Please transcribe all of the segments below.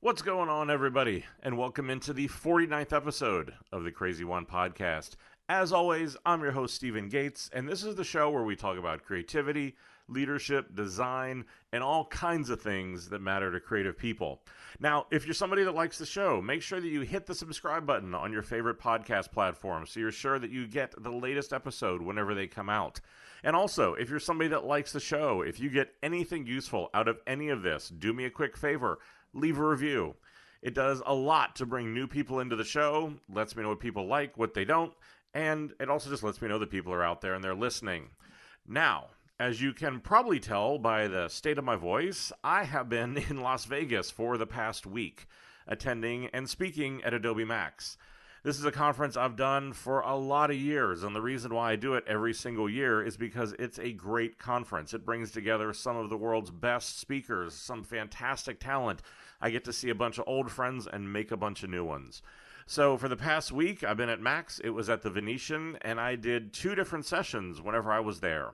What's going on, everybody? And welcome into the 49th episode of the CRZY podcast. As always, I'm your host, Stephen Gates, and this is the show where we talk about creativity, leadership, design, and all kinds of things that matter to creative people. Now, if you're somebody that likes the show, make sure that you hit the subscribe button on your favorite podcast platform so you're sure that you get the latest episode whenever they come out. And also, if you're somebody that likes the show, if you get anything useful out of any of this, do me a quick favor. Leave a review. It does a lot to bring new people into the show, lets me know what people like, what they don't, and it also just lets me know that people are out there and they're listening. Now, as you can probably tell by the state of my voice, I have been in Las Vegas for the past week, attending and speaking at Adobe MAX. This is a conference I've done for a lot of years, and the reason why I do it every single year is because it's a great conference. It brings together some of the world's best speakers, some fantastic talent. I get to see a bunch of old friends and make a bunch of new ones. So for the past week, I've been at MAX. It was at the Venetian, and I did 2 different sessions whenever I was there.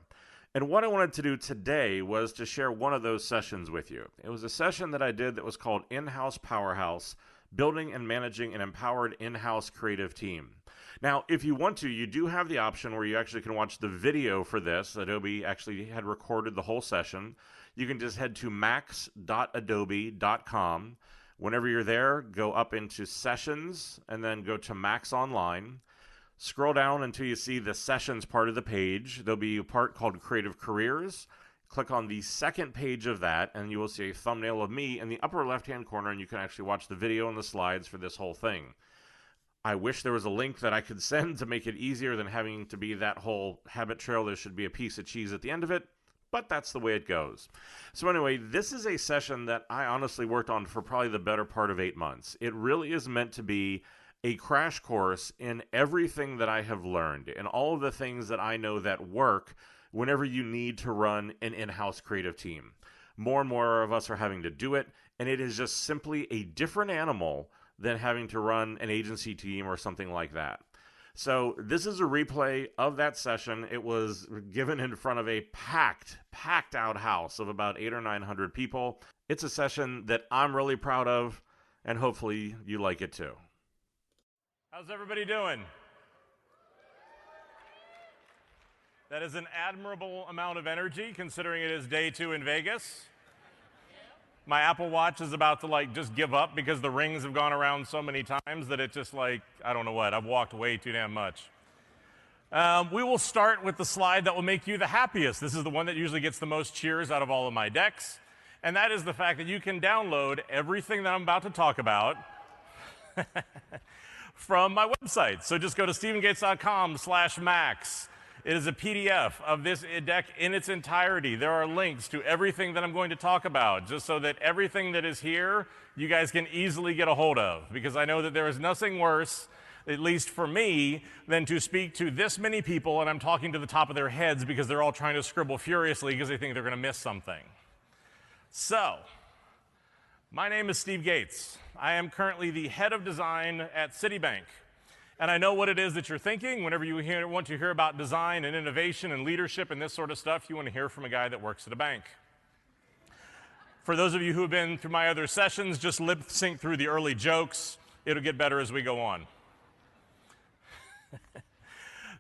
And what I wanted to do today was to share one of those sessions with you. It was a session that I did that was called In-House Powerhouse, Building and Managing an Empowered In-House Creative Team. Now, if you want to, you do have the option where you actually can watch the video for this. Adobe actually had recorded the whole session. You can just head to max.adobe.com. Whenever you're there, go up into Sessions and then go to Max Online. Scroll down until you see the Sessions part of the page. There'll be a part called Creative Careers. Click on the second page of that, and you will see a thumbnail of me in the upper left-hand corner, and you can actually watch the video and the slides for this whole thing. I wish there was a link that I could send to make it easier than having to be that whole habit trail. There should be a piece of cheese at the end of it, but that's the way it goes. So anyway, this is a session that I honestly worked on for probably the better part of 8 months. It really is meant to be a crash course in everything that I have learned and all of the things that I know that work whenever you need to run an in-house creative team. More and more of us are having to do it, and it is just simply a different animal than having to run an agency team or something like that. So this is a replay of that session. It was given in front of a packed out house of about 800 or 900 people. It's a session that I'm really proud of, and hopefully you like it too. How's everybody doing? That is an admirable amount of energy, considering it is day 2 in Vegas. My Apple Watch is about to just give up because the rings have gone around so many times that it just I don't know what, I've walked way too damn much. We will start with the slide that will make you the happiest. This is the one that usually gets the most cheers out of all of my decks. And that is the fact that you can download everything that I'm about to talk about from my website. So just go to stephengates.com/max. It is a PDF of this deck in its entirety. There are links to everything that I'm going to talk about, just so that everything that is here, you guys can easily get a hold of. Because I know that there is nothing worse, at least for me, than to speak to this many people and I'm talking to the top of their heads because they're all trying to scribble furiously because they think they're going to miss something. So, my name is Steve Gates. I am currently the head of design at Citibank. And I know what it is that you're thinking. Whenever you want to hear about design and innovation and leadership and this sort of stuff, you want to hear from a guy that works at a bank. For those of you who have been through my other sessions, just lip sync through the early jokes. It'll get better as we go on.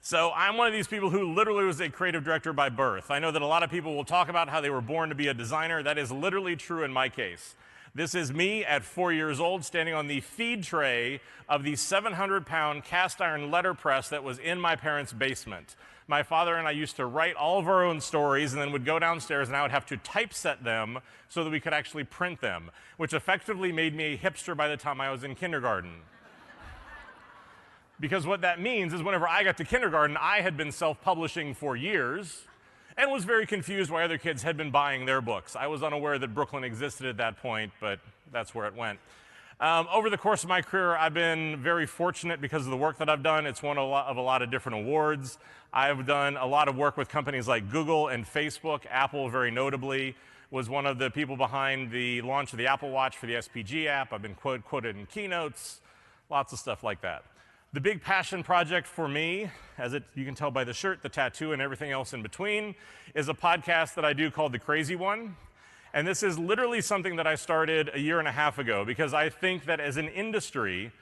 So I'm one of these people who literally was a creative director by birth. I know that a lot of people will talk about how they were born to be a designer. That is literally true in my case. This is me at 4 years old standing on the feed tray of the 700-pound cast iron letterpress that was in my parents' basement. My father and I used to write all of our own stories and then would go downstairs and I would have to typeset them so that we could actually print them, which effectively made me a hipster by the time I was in kindergarten. Because what that means is whenever I got to kindergarten, I had been self-publishing for years and was very confused why other kids had been buying their books. I was unaware that Brooklyn existed at that point, but that's where it went. Over the course of my career, I've been very fortunate because of the work that I've done. It's won a lot of different awards. I've done a lot of work with companies like Google and Facebook. Apple, very notably, was one of the people behind the launch of the Apple Watch for the SPG app. I've been quoted in keynotes, lots of stuff like that. The big passion project for me, you can tell by the shirt, the tattoo, and everything else in between, is a podcast that I do called The CRZY. And this is literally something that I started a year and a half ago because I think that as an industry,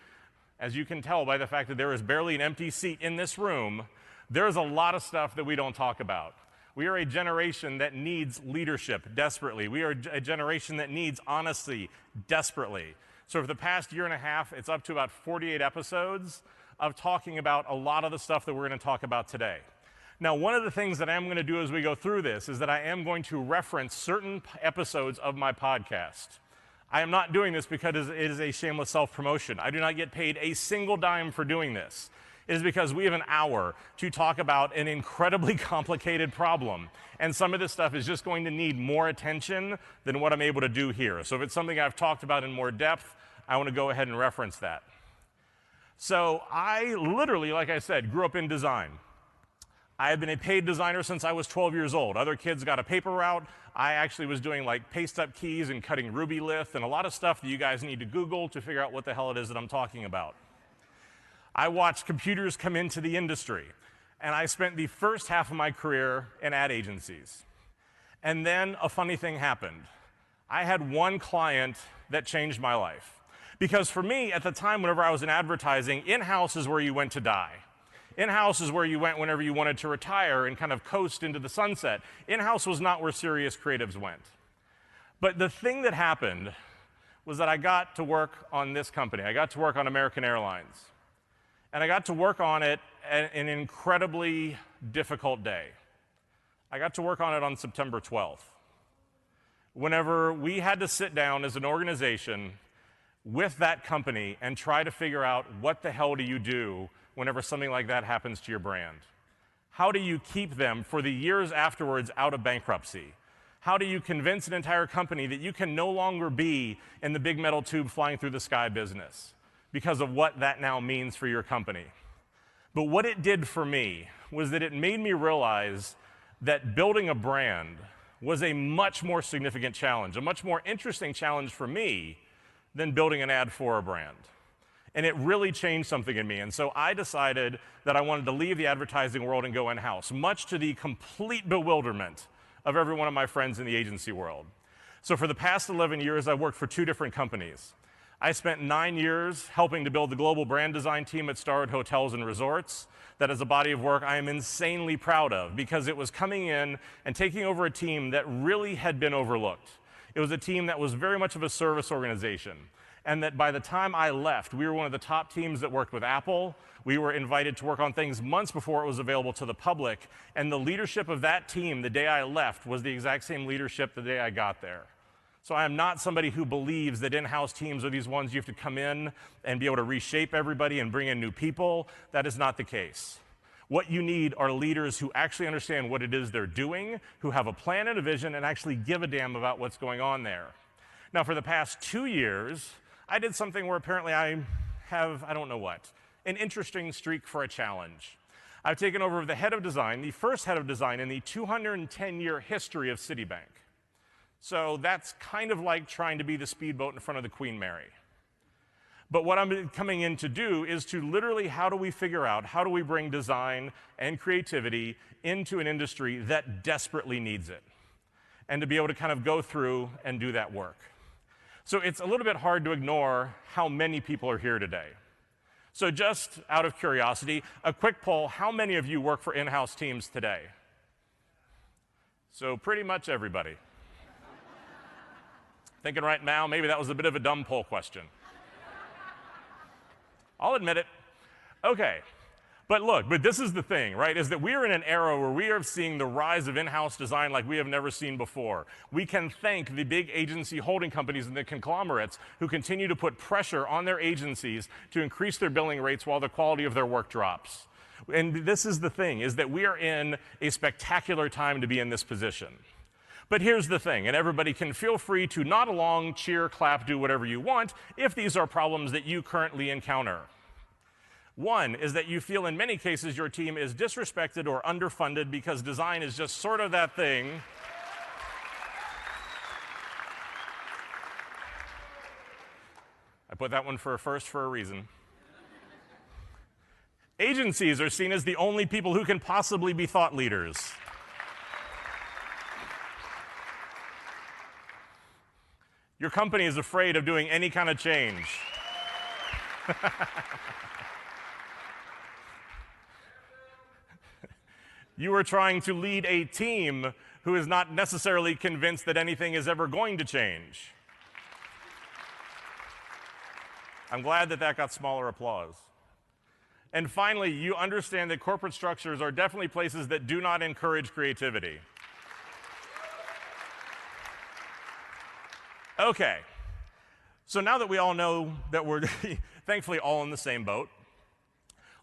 as you can tell by the fact that there is barely an empty seat in this room, there's a lot of stuff that we don't talk about. We are a generation that needs leadership desperately. We are a generation that needs honesty desperately. So for the past year and a half, it's up to about 48 episodes of talking about a lot of the stuff that we're going to talk about today. Now, one of the things that I'm going to do as we go through this is that I am going to reference certain episodes of my podcast. I am not doing this because it is a shameless self-promotion. I do not get paid a single dime for doing this. It is because we have an hour to talk about an incredibly complicated problem. And some of this stuff is just going to need more attention than what I'm able to do here. So if it's something I've talked about in more depth, I want to go ahead and reference that. So I literally, like I said, grew up in design. I have been a paid designer since I was 12 years old. Other kids got a paper route. I actually was doing like paste-up keys and cutting Ruby lith and a lot of stuff that you guys need to Google to figure out what the hell it is that I'm talking about. I watched computers come into the industry, and I spent the first half of my career in ad agencies. And then a funny thing happened. I had one client that changed my life. Because for me, at the time, whenever I was in advertising, in-house is where you went to die. In-house is where you went whenever you wanted to retire and kind of coast into the sunset. In-house was not where serious creatives went. But the thing that happened was that I got to work on this company. I got to work on American Airlines. And I got to work on it at an incredibly difficult day. I got to work on it on September 12th. Whenever we had to sit down as an organization with that company and try to figure out what the hell do you do whenever something like that happens to your brand. How do you keep them for the years afterwards out of bankruptcy? How do you convince an entire company that you can no longer be in the big metal tube flying through the sky business because of what that now means for your company? But what it did for me was that it made me realize that building a brand was a much more significant challenge, a much more interesting challenge for me than building an ad for a brand. And it really changed something in me. And so I decided that I wanted to leave the advertising world and go in-house, much to the complete bewilderment of every one of my friends in the agency world. So for the past 11 years, I worked for 2 different companies. I spent 9 years helping to build the global brand design team at Starwood Hotels and Resorts. That is a body of work I am insanely proud of because it was coming in and taking over a team that really had been overlooked. It was a team that was very much of a service organization. And that by the time I left, we were one of the top teams that worked with Apple. We were invited to work on things months before it was available to the public. And the leadership of that team the day I left was the exact same leadership the day I got there. So I am not somebody who believes that in-house teams are these ones you have to come in and be able to reshape everybody and bring in new people. That is not the case. What you need are leaders who actually understand what it is they're doing, who have a plan and a vision, and actually give a damn about what's going on there. Now, for the past 2 years, I did something where apparently I have, I don't know what, an interesting streak for a challenge. I've taken over the head of design, the first head of design in the 210-year history of Citibank. So that's kind of like trying to be the speedboat in front of the Queen Mary. But what I'm coming in to do is to literally, how do we figure out, how do we bring design and creativity into an industry that desperately needs it? And to be able to kind of go through and do that work. So it's a little bit hard to ignore how many people are here today. So just out of curiosity, a quick poll, how many of you work for in-house teams today? So pretty much everybody. Thinking right now, maybe that was a bit of a dumb poll question. I'll admit it. Okay. But this is the thing, right, is that we are in an era where we are seeing the rise of in-house design like we have never seen before. We can thank the big agency holding companies and the conglomerates who continue to put pressure on their agencies to increase their billing rates while the quality of their work drops. And this is the thing, is that we are in a spectacular time to be in this position. But here's the thing, and everybody can feel free to nod along, cheer, clap, do whatever you want if these are problems that you currently encounter. One is that you feel in many cases your team is disrespected or underfunded because design is just sort of that thing. I put that one for a first for a reason. Agencies are seen as the only people who can possibly be thought leaders. Your company is afraid of doing any kind of change. You are trying to lead a team who is not necessarily convinced that anything is ever going to change. I'm glad that got smaller applause. And finally, you understand that corporate structures are definitely places that do not encourage creativity. Okay, so now that we all know that we're thankfully all in the same boat,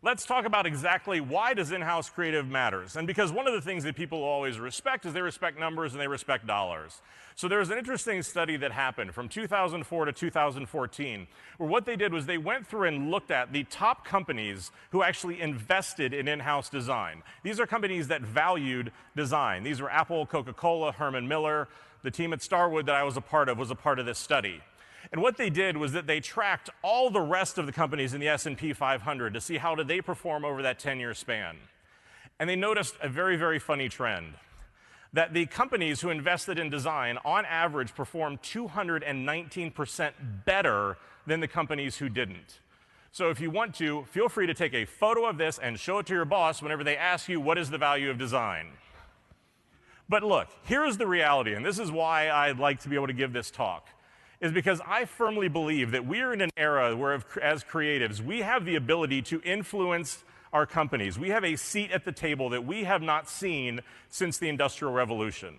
let's talk about exactly why does in-house creative matters. And because one of the things that people always respect is they respect numbers and they respect dollars. So there was an interesting study that happened from 2004 to 2014, where what they did was they went through and looked at the top companies who actually invested in in-house design. These are companies that valued design. These were Apple, Coca-Cola, Herman Miller. The team at Starwood that I was a part of this study. And what they did was that they tracked all the rest of the companies in the S&P 500 to see how did they perform over that 10-year span. And they noticed a very, very funny trend, that the companies who invested in design, on average, performed 219% better than the companies who didn't. So if you want to, feel free to take a photo of this and show it to your boss whenever they ask you what is the value of design. But look, here's the reality, and this is why I'd like to be able to give this talk, is because I firmly believe that we're in an era where, as creatives, we have the ability to influence our companies. We have a seat at the table that we have not seen since the Industrial Revolution.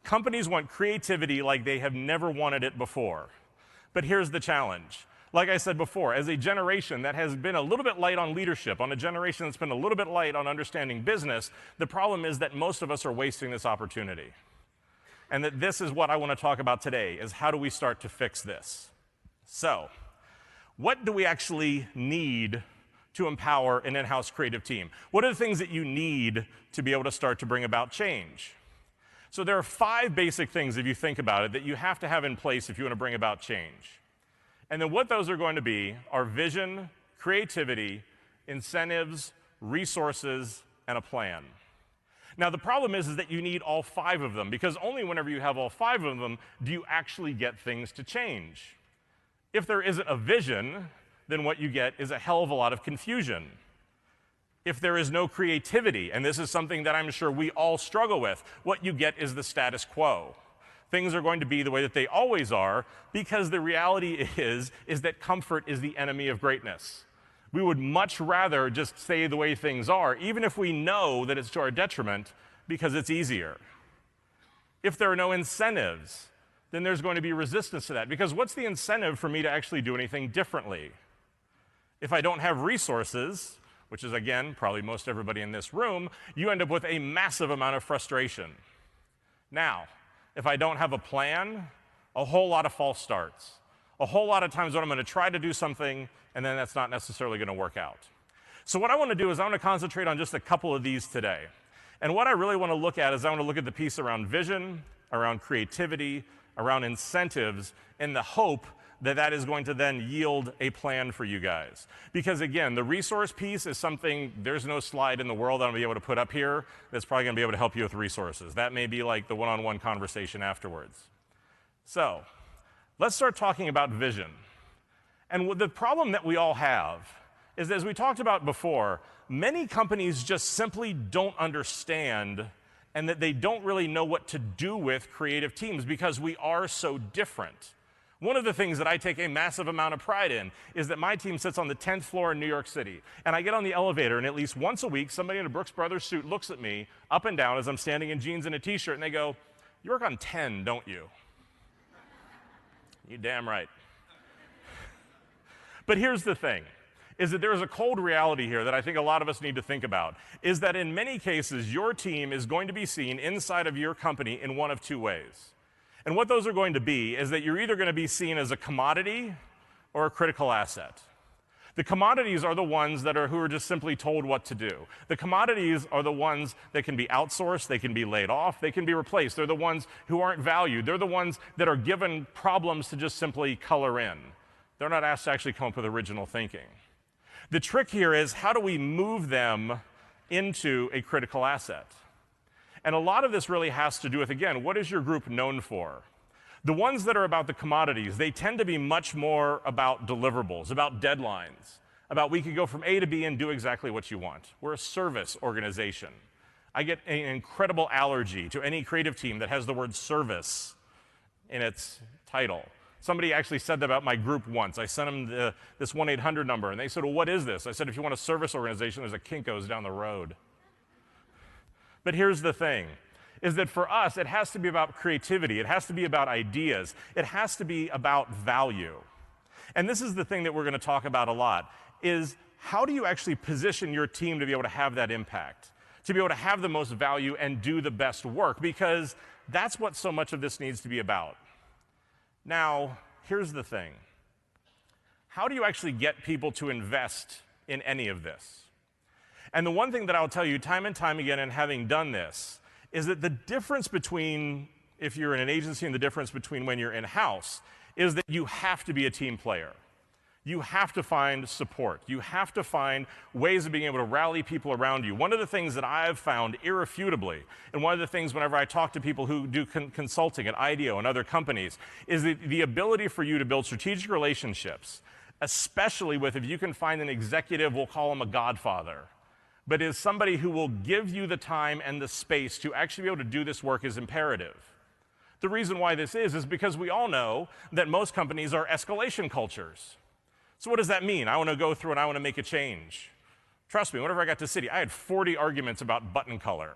Companies want creativity like they have never wanted it before. But here's the challenge. Like I said before, as a generation that has been a little bit light on leadership, on a generation that's been a little bit light on understanding business, the problem is that most of us are wasting this opportunity. And that this is what I want to talk about today, is how do we start to fix this? So, what do we actually need to empower an in-house creative team? What are the things that you need to be able to start to bring about change? So there are 5 basic things, if you think about it, that you have to have in place if you want to bring about change. And then what those are going to be are vision, creativity, incentives, resources, and a plan. Now, the problem is that you need all 5 of them, because only whenever you have all 5 of them do you actually get things to change. If there isn't a vision, then what you get is a hell of a lot of confusion. If there is no creativity, and this is something that I'm sure we all struggle with, what you get is the status quo. Things are going to be the way that they always are, because the reality is that comfort is the enemy of greatness. We would much rather just stay the way things are, even if we know that it's to our detriment, because it's easier. If there are no incentives, then there's going to be resistance to that, because what's the incentive for me to actually do anything differently? If I don't have resources, which is, again, probably most everybody in this room, you end up with a massive amount of frustration. Now, if I don't have a plan, a whole lot of false starts. A whole lot of times when I'm going to try to do something, and then that's not necessarily going to work out. So what I want to do is I want to concentrate on just a couple of these today. And what I really want to look at is I want to look at the piece around vision, around creativity, around incentives, in the hope that that is going to then yield a plan for you guys. Because again, the resource piece is something, there's no slide in the world I'm going to be able to put up here that's probably going to be able to help you with resources. That may be like the one-on-one conversation afterwards. So, let's start talking about vision. And the problem that we all have is, as we talked about before, many companies just simply don't understand and that they don't really know what to do with creative teams because we are so different. One of the things that I take a massive amount of pride in is that my team sits on the 10th floor in New York City. And I get on the elevator, and at least once a week, somebody in a Brooks Brothers suit looks at me up and down as I'm standing in jeans and a t-shirt, and they go, "You work on 10, don't you?" You damn right. But here's the thing, is that there's a cold reality here that I think a lot of us need to think about, is that in many cases, your team is going to be seen inside of your company in one of 2 ways. And what those are going to be is that you're either going to be seen as a commodity or a critical asset. The commodities are the ones who are just simply told what to do. The commodities are the ones that can be outsourced, they can be laid off, they can be replaced. They're the ones who aren't valued. They're the ones that are given problems to just simply color in. They're not asked to actually come up with original thinking. The trick here is, how do we move them into a critical asset? And a lot of this really has to do with, again, what is your group known for? The ones that are about the commodities, they tend to be much more about deliverables, about deadlines, about we can go from A to B and do exactly what you want. We're a service organization. I get an incredible allergy to any creative team that has the word service in its title. Somebody actually said that about my group once. I sent them this 1-800 number, and they said, well, what is this? I said, if you want a service organization, there's a Kinko's down the road. But here's the thing, is that for us, it has to be about creativity. It has to be about ideas. It has to be about value. And this is the thing that we're going to talk about a lot, is how do you actually position your team to be able to have that impact, to be able to have the most value and do the best work, because that's what so much of this needs to be about. Now, here's the thing. How do you actually get people to invest in any of this? And the one thing that I'll tell you time and time again, and having done this, is that the difference between if you're in an agency and the difference between when you're in-house is that you have to be a team player. You have to find support. You have to find ways of being able to rally people around you. One of the things that I've found irrefutably, and one of the things whenever I talk to people who do consulting at IDEO and other companies, is the ability for you to build strategic relationships, especially with if you can find an executive, we'll call him a godfather, but is somebody who will give you the time and the space to actually be able to do this work is imperative. The reason why this is because we all know that most companies are escalation cultures. So what does that mean? I want to go through and I want to make a change. Trust me, whenever I got to City, I had 40 arguments about button color.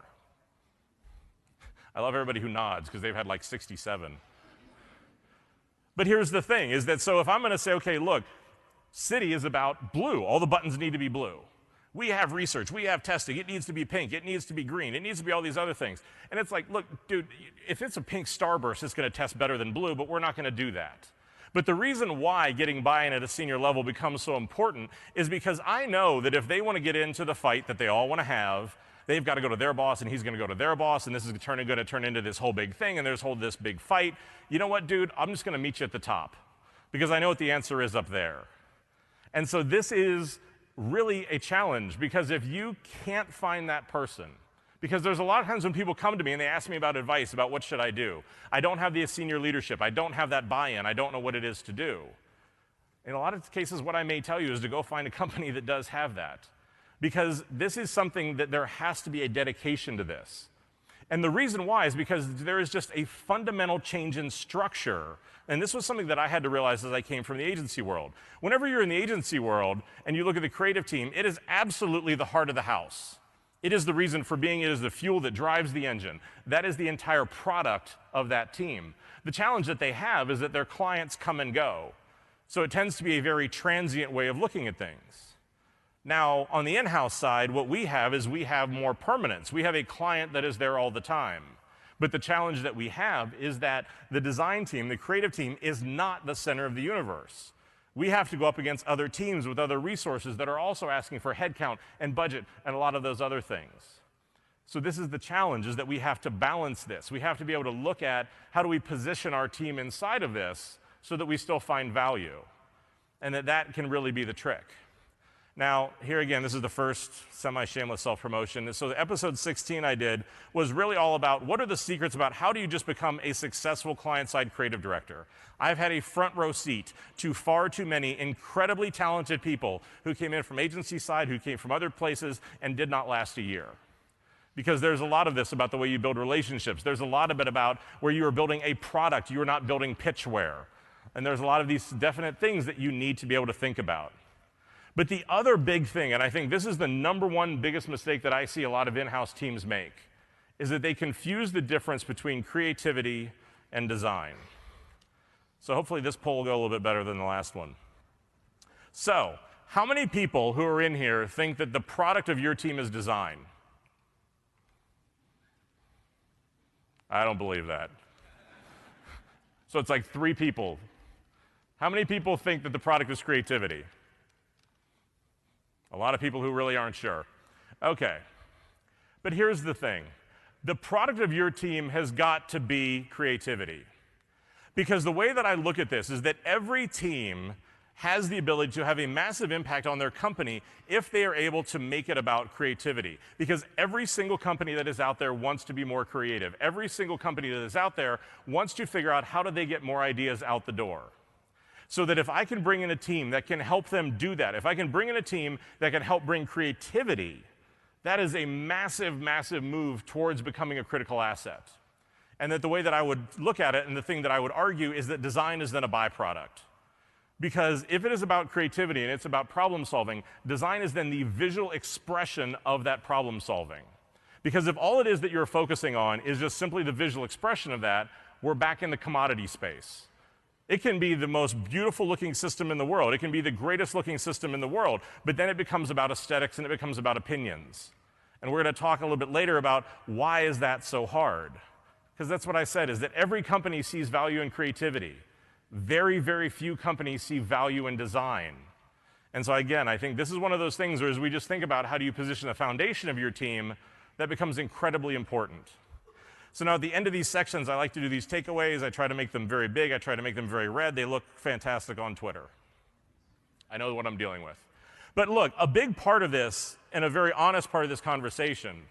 I love everybody who nods because they've had like 67. But here's the thing, is that so if I'm going to say, okay, look, City is about blue. All the buttons need to be blue. We have research, we have testing, it needs to be pink, it needs to be green, it needs to be all these other things. And it's like, look, dude, if it's a pink starburst, it's going to test better than blue, but we're not going to do that. But the reason why getting buy-in at a senior level becomes so important is because I know that if they want to get into the fight that they all want to have, they've got to go to their boss, and he's going to go to their boss, and this is going to turn into this whole big thing, and there's this big fight. You know what, dude? I'm just going to meet you at the top because I know what the answer is up there. And so this is really a challenge, because if you can't find that person, because there's a lot of times when people come to me and they ask me about advice about what should I do. I don't have the senior leadership. I don't have that buy-in. I don't know what it is to do. In a lot of cases, what I may tell you is to go find a company that does have that, because this is something that there has to be a dedication to this. And the reason why is because there is just a fundamental change in structure. And this was something that I had to realize as I came from the agency world. Whenever you're in the agency world and you look at the creative team, it is absolutely the heart of the house. It is the reason for being, it is the fuel that drives the engine. That is the entire product of that team. The challenge that they have is that their clients come and go. So it tends to be a very transient way of looking at things. Now, on the in-house side, what we have is we have more permanence. We have a client that is there all the time. But the challenge that we have is that the design team, the creative team, is not the center of the universe. We have to go up against other teams with other resources that are also asking for headcount and budget and a lot of those other things. So this is the challenge, is that we have to balance this. We have to be able to look at how do we position our team inside of this so that we still find value, and that can really be the trick. Now, here again, this is the first semi-shameless self-promotion. So the episode 16 I did was really all about what are the secrets about how do you just become a successful client-side creative director. I've had a front row seat to far too many incredibly talented people who came in from agency side, who came from other places, and did not last a year. Because there's a lot of this about the way you build relationships. There's a lot of it about where you are building a product, you are not building pitchware. And there's a lot of these definite things that you need to be able to think about. But the other big thing, and I think this is the number one biggest mistake that I see a lot of in-house teams make, is that they confuse the difference between creativity and design. So hopefully this poll will go a little bit better than the last one. So, how many people who are in here think that the product of your team is design? I don't believe that. So it's like 3 people. How many people think that the product is creativity? A lot of people who really aren't sure. Okay. But here's the thing. The product of your team has got to be creativity. Because the way that I look at this is that every team has the ability to have a massive impact on their company if they are able to make it about creativity. Because every single company that is out there wants to be more creative. Every single company that is out there wants to figure out how do they get more ideas out the door. So that if I can bring in a team that can help them do that, if I can bring in a team that can help bring creativity, that is a massive, massive move towards becoming a critical asset. And that the way that I would look at it, and the thing that I would argue, is that design is then a byproduct. Because if it is about creativity and it's about problem solving, design is then the visual expression of that problem solving. Because if all it is that you're focusing on is just simply the visual expression of that, we're back in the commodity space. It can be the most beautiful looking system in the world. It can be the greatest looking system in the world, but then it becomes about aesthetics and it becomes about opinions. And we're going to talk a little bit later about why is that so hard. Because that's what I said, is that every company sees value in creativity. Very, very few companies see value in design. And so again, I think this is one of those things where as we just think about how do you position the foundation of your team, that becomes incredibly important. So now at the end of these sections, I like to do these takeaways. I try to make them very big. I try to make them very red. They look fantastic on Twitter. I know what I'm dealing with. But look, a big part of this, and a very honest part of this conversation,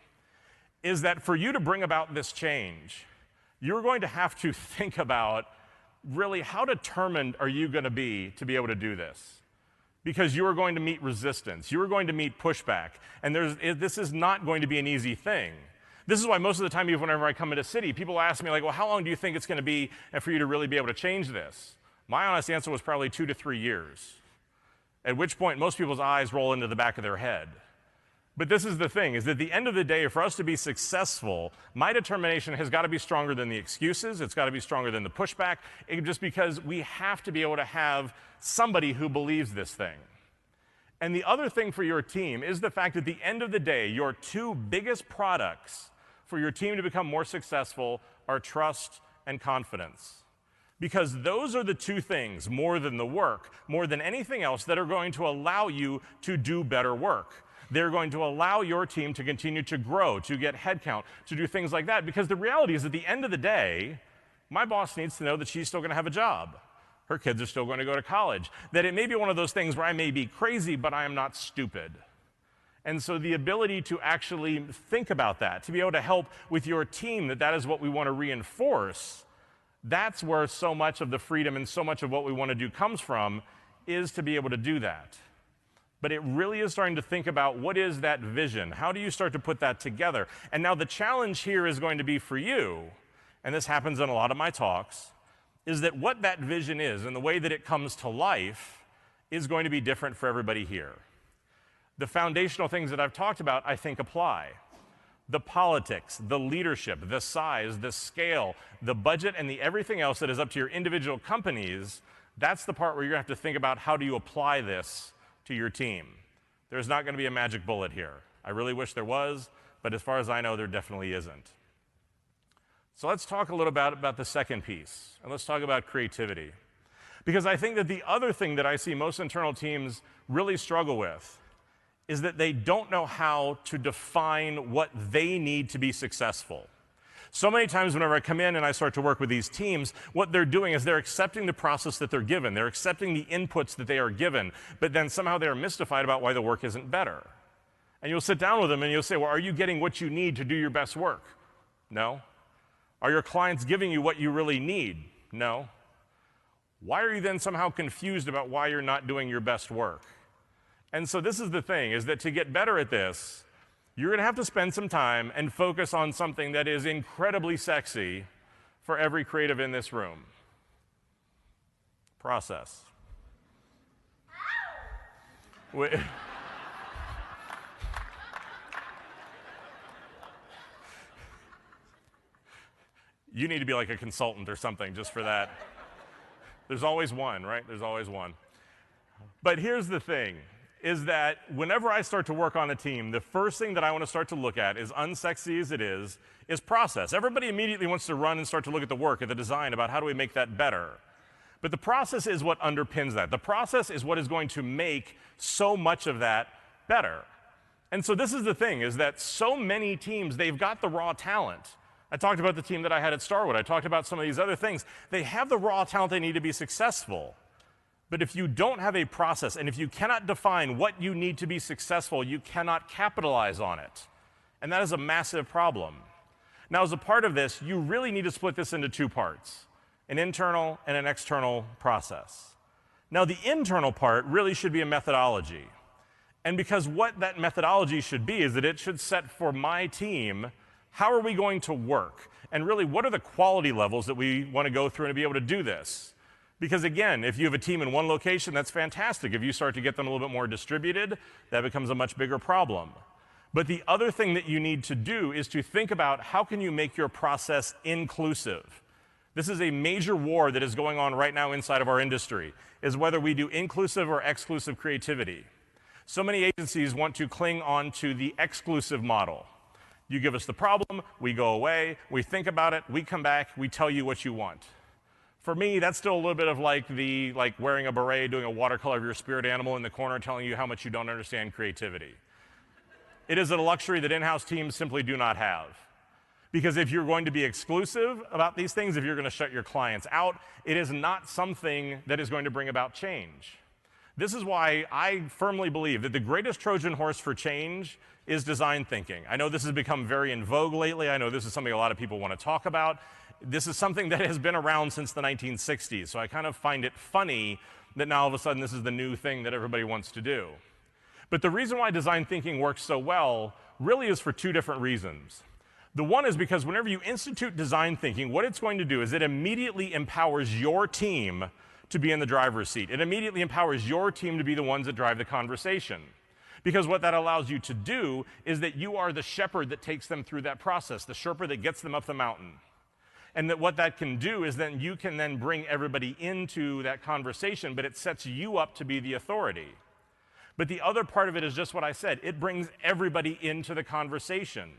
is that for you to bring about this change, you're going to have to think about really how determined are you going to be able to do this? Because you are going to meet resistance. You are going to meet pushback. And this is not going to be an easy thing. This is why most of the time, even whenever I come into a city, people ask me, like, well, how long do you think it's going to be for you to really be able to change this? My honest answer was probably 2 to 3 years, at which point most people's eyes roll into the back of their head. But this is the thing, is that at the end of the day, for us to be successful, my determination has got to be stronger than the excuses. It's got to be stronger than the pushback, just because we have to be able to have somebody who believes this thing. And the other thing for your team is the fact that at the end of the day, your 2 biggest products for your team to become more successful are trust and confidence. Because those are the 2 things, more than the work, more than anything else, that are going to allow you to do better work. They're going to allow your team to continue to grow, to get headcount, to do things like that. Because the reality is, at the end of the day, my boss needs to know that she's still going to have a job. Her kids are still going to go to college. That it may be one of those things where I may be crazy, but I am not stupid. And so the ability to actually think about that, to be able to help with your team, that is what we want to reinforce, that's where so much of the freedom and so much of what we want to do comes from, is to be able to do that. But it really is starting to think about what is that vision? How do you start to put that together? And now the challenge here is going to be for you, and this happens in a lot of my talks, is that what that vision is and the way that it comes to life is going to be different for everybody here. The foundational things that I've talked about, I think, apply. The politics, the leadership, the size, the scale, the budget, and the everything else that is up to your individual companies, that's the part where you're going to have to think about how do you apply this to your team. There's not going to be a magic bullet here. I really wish there was, but as far as I know, there definitely isn't. So let's talk a little bit about the second piece, and let's talk about creativity. Because I think that the other thing that I see most internal teams really struggle with is that they don't know how to define what they need to be successful. So many times whenever I come in and I start to work with these teams, what they're doing is they're accepting the process that they're given. They're accepting the inputs that they are given, but then somehow they're mystified about why the work isn't better. And you'll sit down with them and you'll say, well, are you getting what you need to do your best work? No. Are your clients giving you what you really need? No. Why are you then somehow confused about why you're not doing your best work? And so this is the thing, is that to get better at this, you're going to have to spend some time and focus on something that is incredibly sexy for every creative in this room. Process. You need to be like a consultant or something just for that. There's always one, right? There's always one. But here's the thing, is that whenever I start to work on a team, the first thing that I want to start to look at, as unsexy as it is process. Everybody immediately wants to run and start to look at the work, at the design, about how do we make that better. But the process is what underpins that. The process is what is going to make so much of that better. And so this is the thing, is that so many teams, they've got the raw talent. I talked about the team that I had at Starwood. I talked about some of these other things. They have the raw talent they need to be successful. But if you don't have a process, and if you cannot define what you need to be successful, you cannot capitalize on it. And that is a massive problem. Now, as a part of this, you really need to split this into two parts, an internal and an external process. Now, the internal part really should be a methodology. And because what that methodology should be is that it should set for my team, how are we going to work? And really, what are the quality levels that we want to go through and to be able to do this? Because again, if you have a team in one location, that's fantastic. If you start to get them a little bit more distributed, that becomes a much bigger problem. But the other thing that you need to do is to think about how can you make your process inclusive. This is a major war that is going on right now inside of our industry, is whether we do inclusive or exclusive creativity. So many agencies want to cling on to the exclusive model. You give us the problem, we go away, we think about it, we come back, we tell you what you want. For me, that's still a little bit of like wearing a beret, doing a watercolor of your spirit animal in the corner, telling you how much you don't understand creativity. It is a luxury that in-house teams simply do not have. Because if you're going to be exclusive about these things, if you're going to shut your clients out, it is not something that is going to bring about change. This is why I firmly believe that the greatest Trojan horse for change is design thinking. I know this has become very in vogue lately. I know this is something a lot of people want to talk about. This is something that has been around since the 1960s, so I kind of find it funny that now all of a sudden this is the new thing that everybody wants to do. But the reason why design thinking works so well really is for two different reasons. The one is because whenever you institute design thinking, what it's going to do is it immediately empowers your team to be in the driver's seat. It immediately empowers your team to be the ones that drive the conversation. Because what that allows you to do is that you are the shepherd that takes them through that process, the Sherpa that gets them up the mountain. And that what that can do is then you can then bring everybody into that conversation, but it sets you up to be the authority. But the other part of it is just what I said. It brings everybody into the conversation.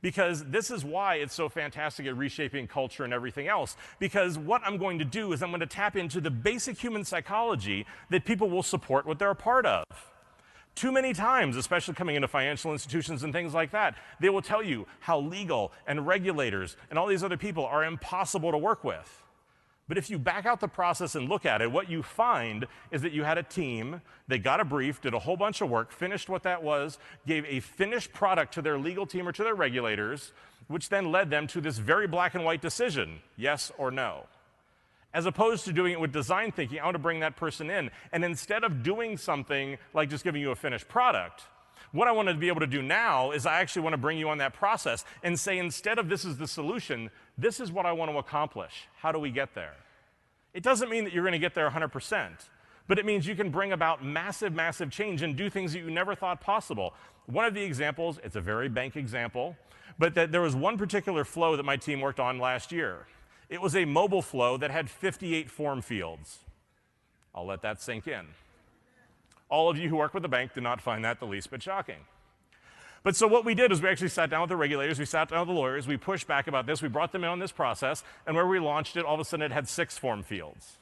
Because this is why it's so fantastic at reshaping culture and everything else. Because what I'm going to do is I'm going to tap into the basic human psychology that people will support what they're a part of. Too many times, especially coming into financial institutions and things like that, they will tell you how legal and regulators and all these other people are impossible to work with. But if you back out the process and look at it, what you find is that you had a team, they got a brief, did a whole bunch of work, finished what that was, gave a finished product to their legal team or to their regulators, which then led them to this very black and white decision, yes or no. As opposed to doing it with design thinking, I want to bring that person in. And instead of doing something like just giving you a finished product, what I want to be able to do now is I actually want to bring you on that process and say, instead of this is the solution, this is what I want to accomplish. How do we get there? It doesn't mean that you're going to get there 100%, but it means you can bring about massive, massive change and do things that you never thought possible. One of the examples, it's a very bank example, but that there was one particular flow that my team worked on last year. It was a mobile flow that had 58 form fields. I'll let that sink in. All of you who work with the bank did not find that the least bit shocking. But so what we did is we actually sat down with the regulators, we sat down with the lawyers, we pushed back about this, we brought them in on this process, and where we launched it, all of a sudden it had 6 form fields.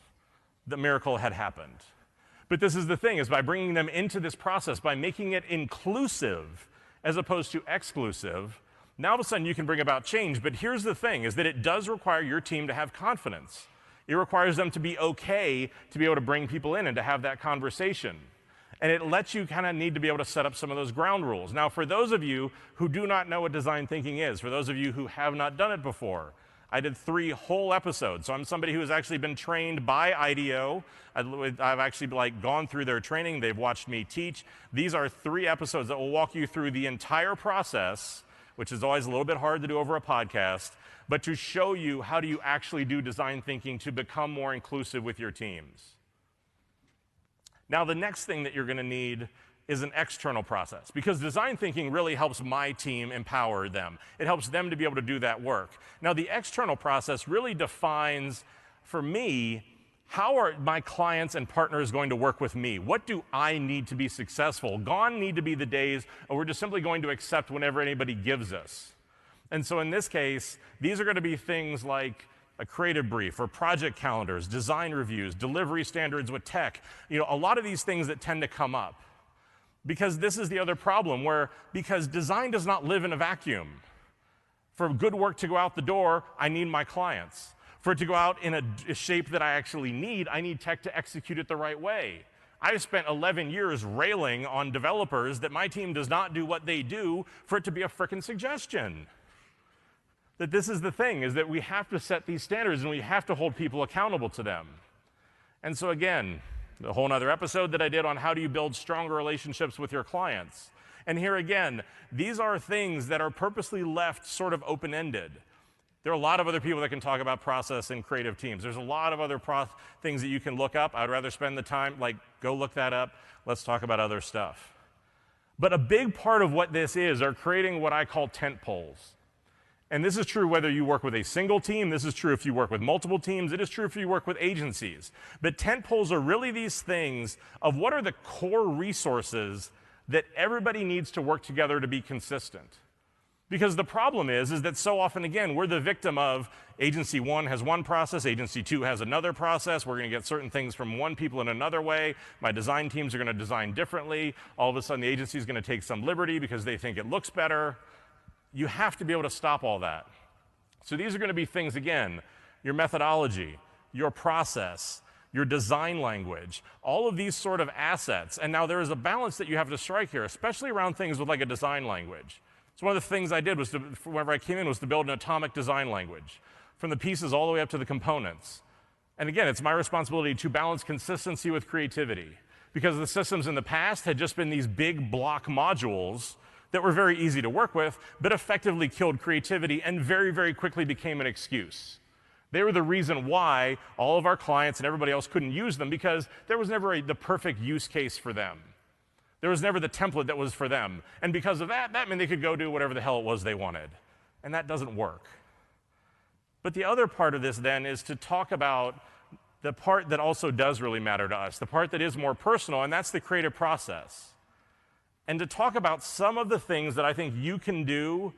The miracle had happened. But this is the thing, is by bringing them into this process, by making it inclusive as opposed to exclusive, now all of a sudden you can bring about change. But here's the thing, is that it does require your team to have confidence. It requires them to be okay to be able to bring people in and to have that conversation. And it lets you kind of need to be able to set up some of those ground rules. Now, for those of you who do not know what design thinking is, for those of you who have not done it before, I did 3 whole episodes. So I'm somebody who has actually been trained by IDEO. I've actually gone through their training. They've watched me teach. These are 3 episodes that will walk you through the entire process, which is always a little bit hard to do over a podcast, but to show you how do you actually do design thinking to become more inclusive with your teams. Now, the next thing that you're going to need is an external process, because design thinking really helps my team empower them. It helps them to be able to do that work. Now, the external process really defines, for me, how are my clients and partners going to work with me? What do I need to be successful? Gone need to be the days of we're just simply going to accept whenever anybody gives us. And so in this case, these are going to be things like a creative brief or project calendars, design reviews, delivery standards with tech, a lot of these things that tend to come up. Because this is the other problem because design does not live in a vacuum. For good work to go out the door, I need my clients. For it to go out in a shape that I actually need, I need tech to execute it the right way. I've spent 11 years railing on developers that my team does not do what they do for it to be a frickin' suggestion. That this is the thing, is that we have to set these standards and we have to hold people accountable to them. And so again, a whole nother episode that I did on how do you build stronger relationships with your clients. And here again, these are things that are purposely left sort of open-ended. There are a lot of other people that can talk about process and creative teams. There's a lot of other things that you can look up. I'd rather spend the time, go look that up. Let's talk about other stuff. But a big part of what this is are creating what I call tent poles. And this is true whether you work with a single team. This is true if you work with multiple teams. It is true if you work with agencies. But tent poles are really these things of what are the core resources that everybody needs to work together to be consistent. Because the problem is that so often, again, we're the victim of agency one has one process, agency two has another process, we're going to get certain things from one people in another way, my design teams are going to design differently, all of a sudden the agency is going to take some liberty because they think it looks better. You have to be able to stop all that. So these are going to be things, again, your methodology, your process, your design language, all of these sort of assets. And now there is a balance that you have to strike here, especially around things with like a design language. So one of the things I did was, whenever I came in, was to build an atomic design language, from the pieces all the way up to the components. And again, it's my responsibility to balance consistency with creativity, because the systems in the past had just been these big block modules that were very easy to work with, but effectively killed creativity and very, very quickly became an excuse. They were the reason why all of our clients and everybody else couldn't use them, because there was never the perfect use case for them. There was never the template that was for them. And because of that meant they could go do whatever the hell it was they wanted. And that doesn't work. But the other part of this then is to talk about the part that also does really matter to us, the part that is more personal, and that's the creative process. And to talk about some of the things that I think you can do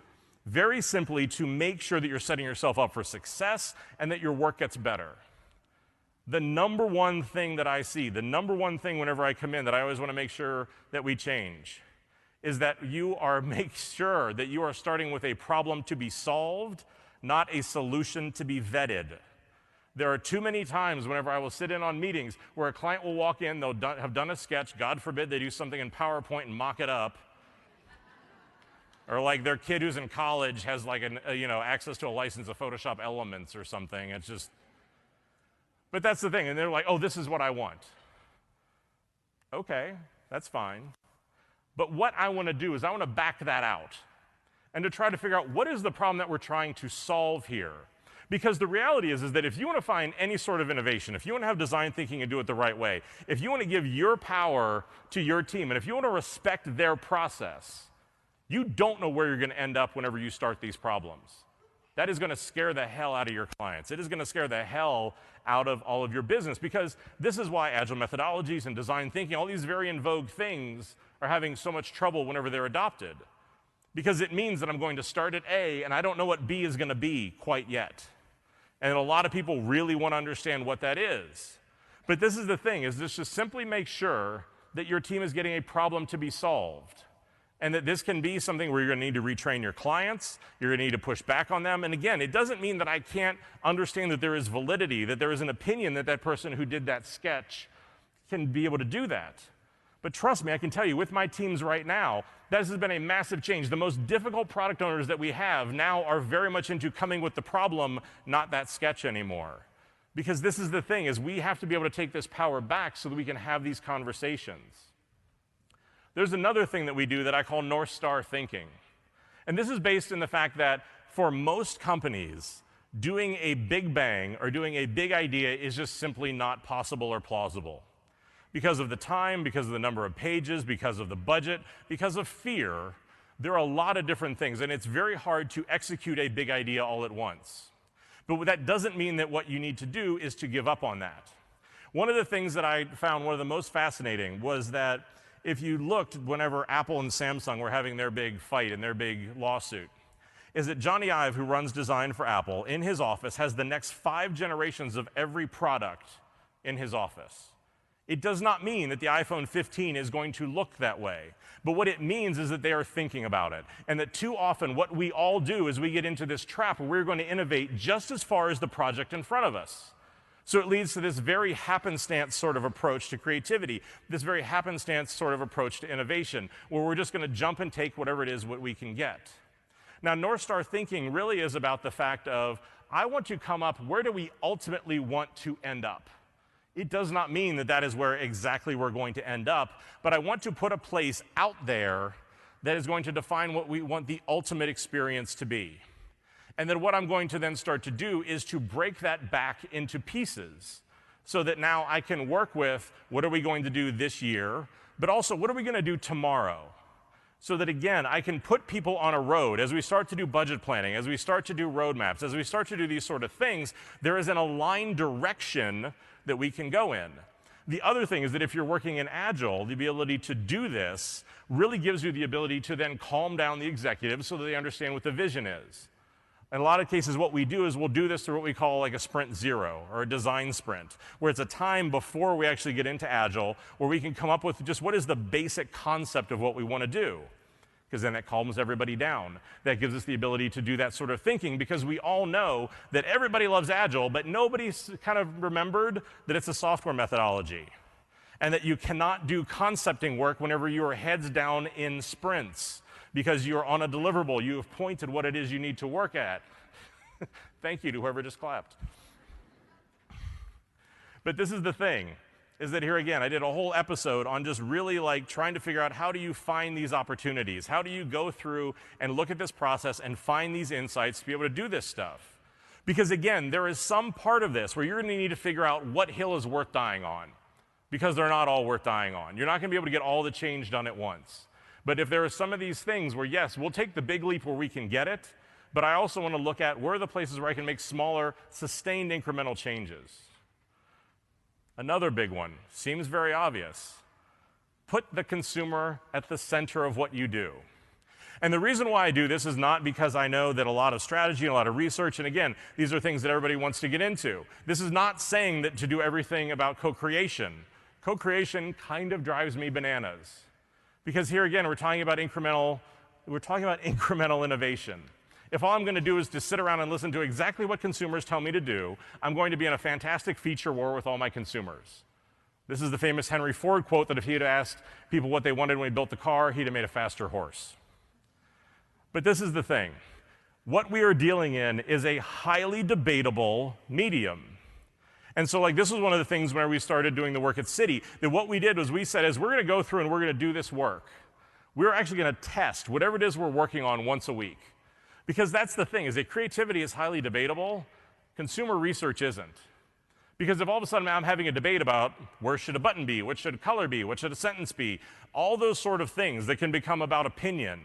very simply to make sure that you're setting yourself up for success and that your work gets better. The number one thing that I see, the number one thing whenever I come in that I always want to make sure that we change, is that make sure that you are starting with a problem to be solved, not a solution to be vetted. There are too many times whenever I will sit in on meetings where a client will walk in, they'll have done a sketch, God forbid they do something in PowerPoint and mock it up, or like their kid who's in college has like access to a license of Photoshop Elements or something. It's just. But that's the thing, and they're like, oh, this is what I want. Okay, that's fine. But what I want to do is I want to back that out and to try to figure out what is the problem that we're trying to solve here. Because the reality is that if you want to find any sort of innovation, if you want to have design thinking and do it the right way, if you want to give your power to your team, and if you want to respect their process, you don't know where you're going to end up whenever you start these problems. That is going to scare the hell out of your clients. It is going to scare the hell out of all of your business, because this is why agile methodologies and design thinking, all these very in vogue things, are having so much trouble whenever they're adopted. Because it means that I'm going to start at A, and I don't know what B is going to be quite yet. And a lot of people really want to understand what that is. But this is the thing, is this just simply make sure that your team is getting a problem to be solved. And that this can be something where you're going to need to retrain your clients, you're going to need to push back on them. And again, it doesn't mean that I can't understand that there is validity, that there is an opinion that that person who did that sketch can be able to do that. But trust me, I can tell you, with my teams right now, this has been a massive change. The most difficult product owners that we have now are very much into coming with the problem, not that sketch anymore. Because this is the thing, is we have to be able to take this power back so that we can have these conversations. There's another thing that we do that I call North Star thinking. And this is based in the fact that for most companies, doing a big bang or doing a big idea is just simply not possible or plausible. Because of the time, because of the number of pages, because of the budget, because of fear, there are a lot of different things, and it's very hard to execute a big idea all at once. But that doesn't mean that what you need to do is to give up on that. One of the things that I found one of the most fascinating was that if you looked whenever Apple and Samsung were having their big fight and their big lawsuit, is that Johnny Ive, who runs design for Apple, in his office has the next 5 generations of every product in his office. It does not mean that the iPhone 15 is going to look that way. But what it means is that they are thinking about it. And that too often what we all do is we get into this trap where we're going to innovate just as far as the project in front of us. So it leads to this very happenstance sort of approach to creativity, this very happenstance sort of approach to innovation, where we're just going to jump and take whatever it is what we can get. Now, North Star thinking really is about the fact of, I want to come up, where do we ultimately want to end up? It does not mean that that is where exactly we're going to end up, but I want to put a place out there that is going to define what we want the ultimate experience to be. And then what I'm going to then start to do is to break that back into pieces so that now I can work with what are we going to do this year, but also what are we going to do tomorrow? So that, again, I can put people on a road. As we start to do budget planning, as we start to do roadmaps, as we start to do these sort of things, there is an aligned direction that we can go in. The other thing is that if you're working in Agile, the ability to do this really gives you the ability to then calm down the executives so that they understand what the vision is. In a lot of cases, what we do is we'll do this through what we call like a sprint zero or a design sprint, where it's a time before we actually get into Agile where we can come up with just what is the basic concept of what we want to do. Because then that calms everybody down. That gives us the ability to do that sort of thinking, because we all know that everybody loves Agile, but nobody's kind of remembered that it's a software methodology. And that you cannot do concepting work whenever you are heads down in sprints, because you're on a deliverable. You have pointed what it is you need to work at. Thank you to whoever just clapped. But this is the thing, is that here again, I did a whole episode on just really like trying to figure out how do you find these opportunities? How do you go through and look at this process and find these insights to be able to do this stuff? Because again, there is some part of this where you're going to need to figure out what hill is worth dying on, because they're not all worth dying on. You're not going to be able to get all the change done at once. But if there are some of these things where, yes, we'll take the big leap where we can get it, but I also want to look at where are the places where I can make smaller, sustained incremental changes. Another big one, seems very obvious. Put the consumer at the center of what you do. And the reason why I do this is not because I know that a lot of strategy and a lot of research, and again, these are things that everybody wants to get into. This is not saying that to do everything about co-creation. Co-creation kind of drives me bananas. Because here again, we're talking about incremental innovation. If all I'm going to do is to sit around and listen to exactly what consumers tell me to do, I'm going to be in a fantastic feature war with all my consumers. This is the famous Henry Ford quote that if he had asked people what they wanted when he built the car, he'd have made a faster horse. But this is the thing. What we are dealing in is a highly debatable medium. And so like this was one of the things where we started doing the work at CRZY, that what we did was we said, as we're going to go through and we're going to do this work, we're actually going to test whatever it is we're working on once a week. Because that's the thing, is that creativity is highly debatable, consumer research isn't. Because if all of a sudden I'm having a debate about where should a button be, what should a color be, what should a sentence be, all those sort of things that can become about opinion,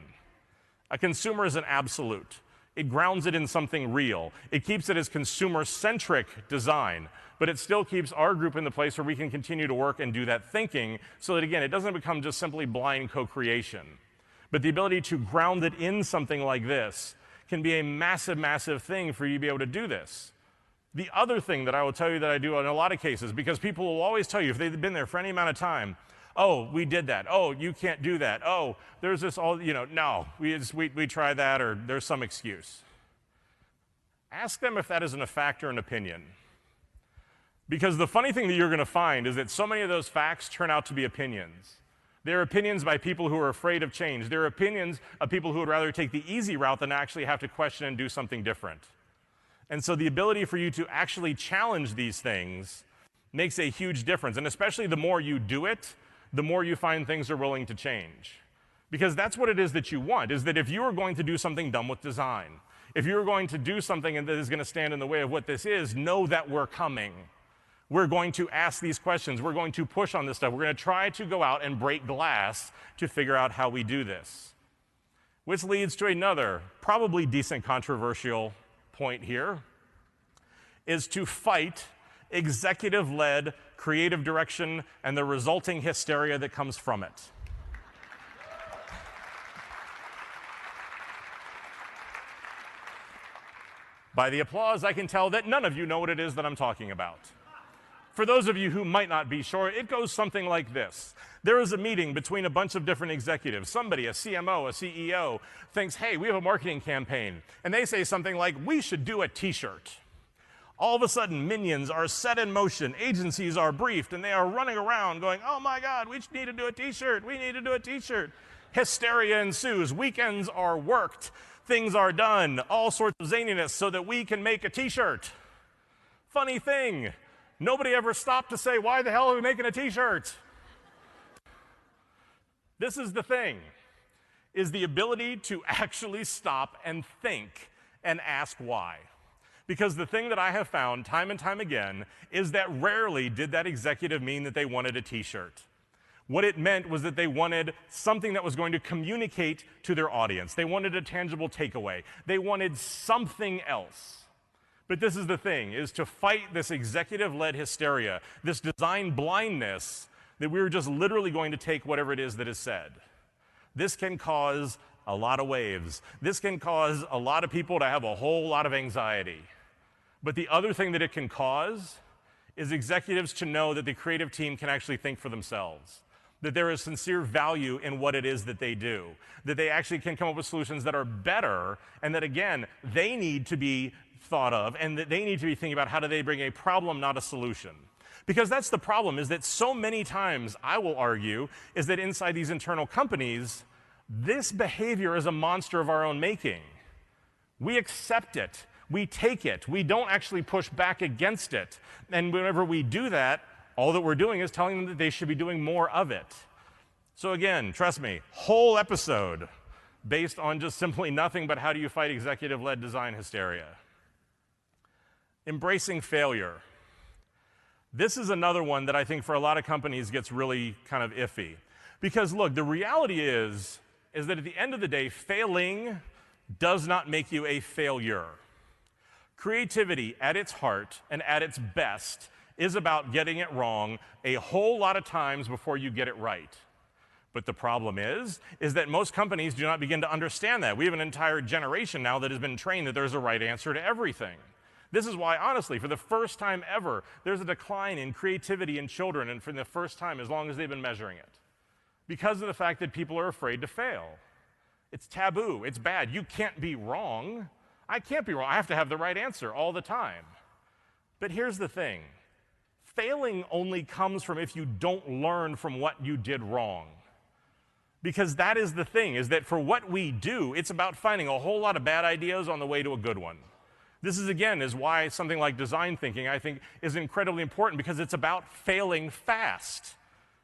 a consumer is an absolute. It grounds it in something real. It keeps it as consumer-centric design, but it still keeps our group in the place where we can continue to work and do that thinking so that, again, it doesn't become just simply blind co-creation. But the ability to ground it in something like this can be a massive, massive thing for you to be able to do this. The other thing that I will tell you that I do in a lot of cases, because people will always tell you if they've been there for any amount of time, oh, we did that. Oh, you can't do that. Oh, there's this all, no, we tried that, or there's some excuse. Ask them if that isn't a fact or an opinion. Because the funny thing that you're going to find is that so many of those facts turn out to be opinions. They're opinions by people who are afraid of change. They're opinions of people who would rather take the easy route than actually have to question and do something different. And so the ability for you to actually challenge these things makes a huge difference. And especially the more you do it, the more you find things are willing to change. Because that's what it is that you want, is that if you are going to do something dumb with design, if you're going to do something that is going to stand in the way of what this is, know that we're coming. We're going to ask these questions. We're going to push on this stuff. We're going to try to go out and break glass to figure out how we do this. Which leads to another, probably decent controversial point here, is to fight executive-led creative direction and the resulting hysteria that comes from it. By the applause, I can tell that none of you know what it is that I'm talking about. For those of you who might not be sure, it goes something like this. There is a meeting between a bunch of different executives. Somebody, a CMO, a CEO, thinks, hey, we have a marketing campaign. And they say something like, we should do a t-shirt. All of a sudden, minions are set in motion. Agencies are briefed, and they are running around going, oh my God, we need to do a t-shirt. We need to do a t-shirt. Hysteria ensues. Weekends are worked. Things are done. All sorts of zaniness so that we can make a t-shirt. Funny thing. Nobody ever stopped to say, why the hell are we making a t-shirt? This is the thing, is the ability to actually stop and think and ask why. Because the thing that I have found time and time again is that rarely did that executive mean that they wanted a t-shirt. What it meant was that they wanted something that was going to communicate to their audience. They wanted a tangible takeaway. They wanted something else. But this is the thing, is to fight this executive-led hysteria, this design blindness, that we're just literally going to take whatever it is that is said. This can cause a lot of waves. This can cause a lot of people to have a whole lot of anxiety. But the other thing that it can cause is executives to know that the creative team can actually think for themselves, that there is sincere value in what it is that they do, that they actually can come up with solutions that are better, and that, again, they need to be thought of, and that they need to be thinking about how do they bring a problem, not a solution. Because that's the problem, is that so many times, I will argue, is that inside these internal companies, this behavior is a monster of our own making. We accept it. We take it. We don't actually push back against it. And whenever we do that, all that we're doing is telling them that they should be doing more of it. So again, trust me, whole episode based on just simply nothing but how do you fight executive-led design hysteria. Embracing failure. This is another one that I think for a lot of companies gets really kind of iffy. Because look, the reality is that at the end of the day, failing does not make you a failure. Creativity at its heart and at its best is about getting it wrong a whole lot of times before you get it right. But the problem is that most companies do not begin to understand that. We have an entire generation now that has been trained that there's a right answer to everything. This is why, honestly, for the first time ever, there's a decline in creativity in children, and for the first time as long as they've been measuring it. Because of the fact that people are afraid to fail. It's taboo. It's bad. You can't be wrong. I can't be wrong. I have to have the right answer all the time. But here's the thing. Failing only comes from if you don't learn from what you did wrong. Because that is the thing, is that for what we do, it's about finding a whole lot of bad ideas on the way to a good one. This is, again, is why something like design thinking, I think, is incredibly important, because it's about failing fast.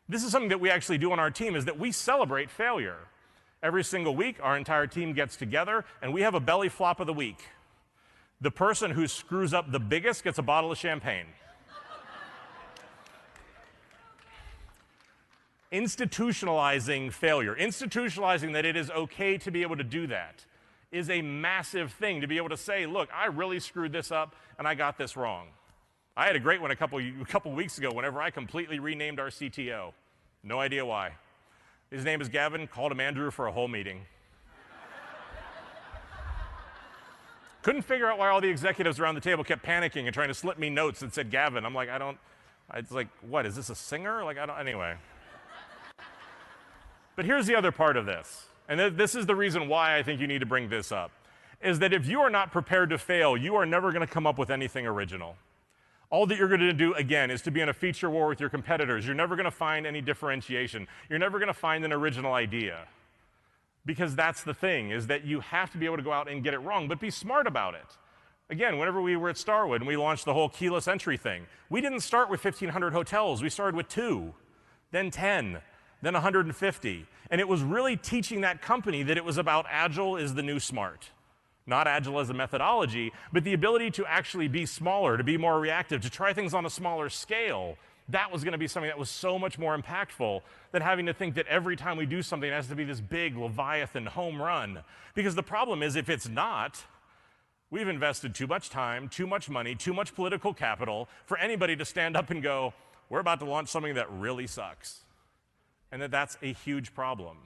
This is something that we actually do on our team, is that we celebrate failure. Every single week, our entire team gets together, and we have a belly flop of the week. The person who screws up the biggest gets a bottle of champagne. Institutionalizing failure, institutionalizing that it is okay to be able to do that, is a massive thing, to be able to say, look, I really screwed this up and I got this wrong. I had a great one a couple weeks ago whenever I completely renamed our CTO. No idea why. His name is Gavin, called him Andrew for a whole meeting. Couldn't figure out why all the executives around the table kept panicking and trying to slip me notes that said Gavin. I'm like, it's like, what, is this a singer? Like, anyway. But here's the other part of this. And this is the reason why I think you need to bring this up, is that if you are not prepared to fail, you are never going to come up with anything original. All that you're going to do, again, is to be in a feature war with your competitors. You're never going to find any differentiation. You're never going to find an original idea. Because that's the thing, is that you have to be able to go out and get it wrong, but be smart about it. Again, whenever we were at Starwood and we launched the whole keyless entry thing, we didn't start with 1,500 hotels. We started with 2, then 10, then 150. And it was really teaching that company that it was about agile is the new smart. Not agile as a methodology, but the ability to actually be smaller, to be more reactive, to try things on a smaller scale. That was going to be something that was so much more impactful than having to think that every time we do something it has to be this big Leviathan home run. Because the problem is, if it's not, we've invested too much time, too much money, too much political capital for anybody to stand up and go, we're about to launch something that really sucks. And that's a huge problem.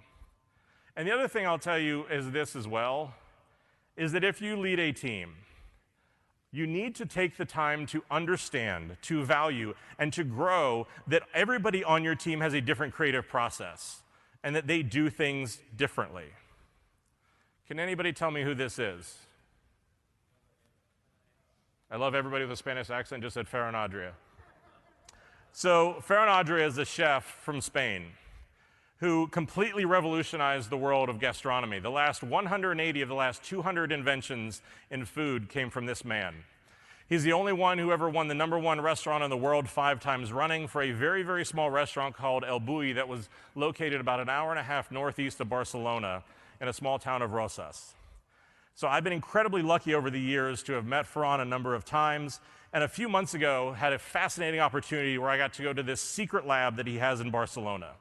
And the other thing I'll tell you is this as well, is that if you lead a team, You need to take the time to understand, to value, and to grow that everybody on your team has a different creative process and that they do things differently. Can anybody tell me who this is? I love everybody with a Spanish accent just said Ferran Adria. So Ferran Adria is a chef from Spain who completely revolutionized the world of gastronomy. The last 180 of the last 200 inventions in food came from this man. He's the only one who ever won the #1 restaurant in the world 5 times running for a very, very small restaurant called El Bulli that was located about an hour and a half northeast of Barcelona in a small town of Rosas. So I've been incredibly lucky over the years to have met Ferran a number of times, and a few months ago had a fascinating opportunity where I got to go to this secret lab that he has in Barcelona.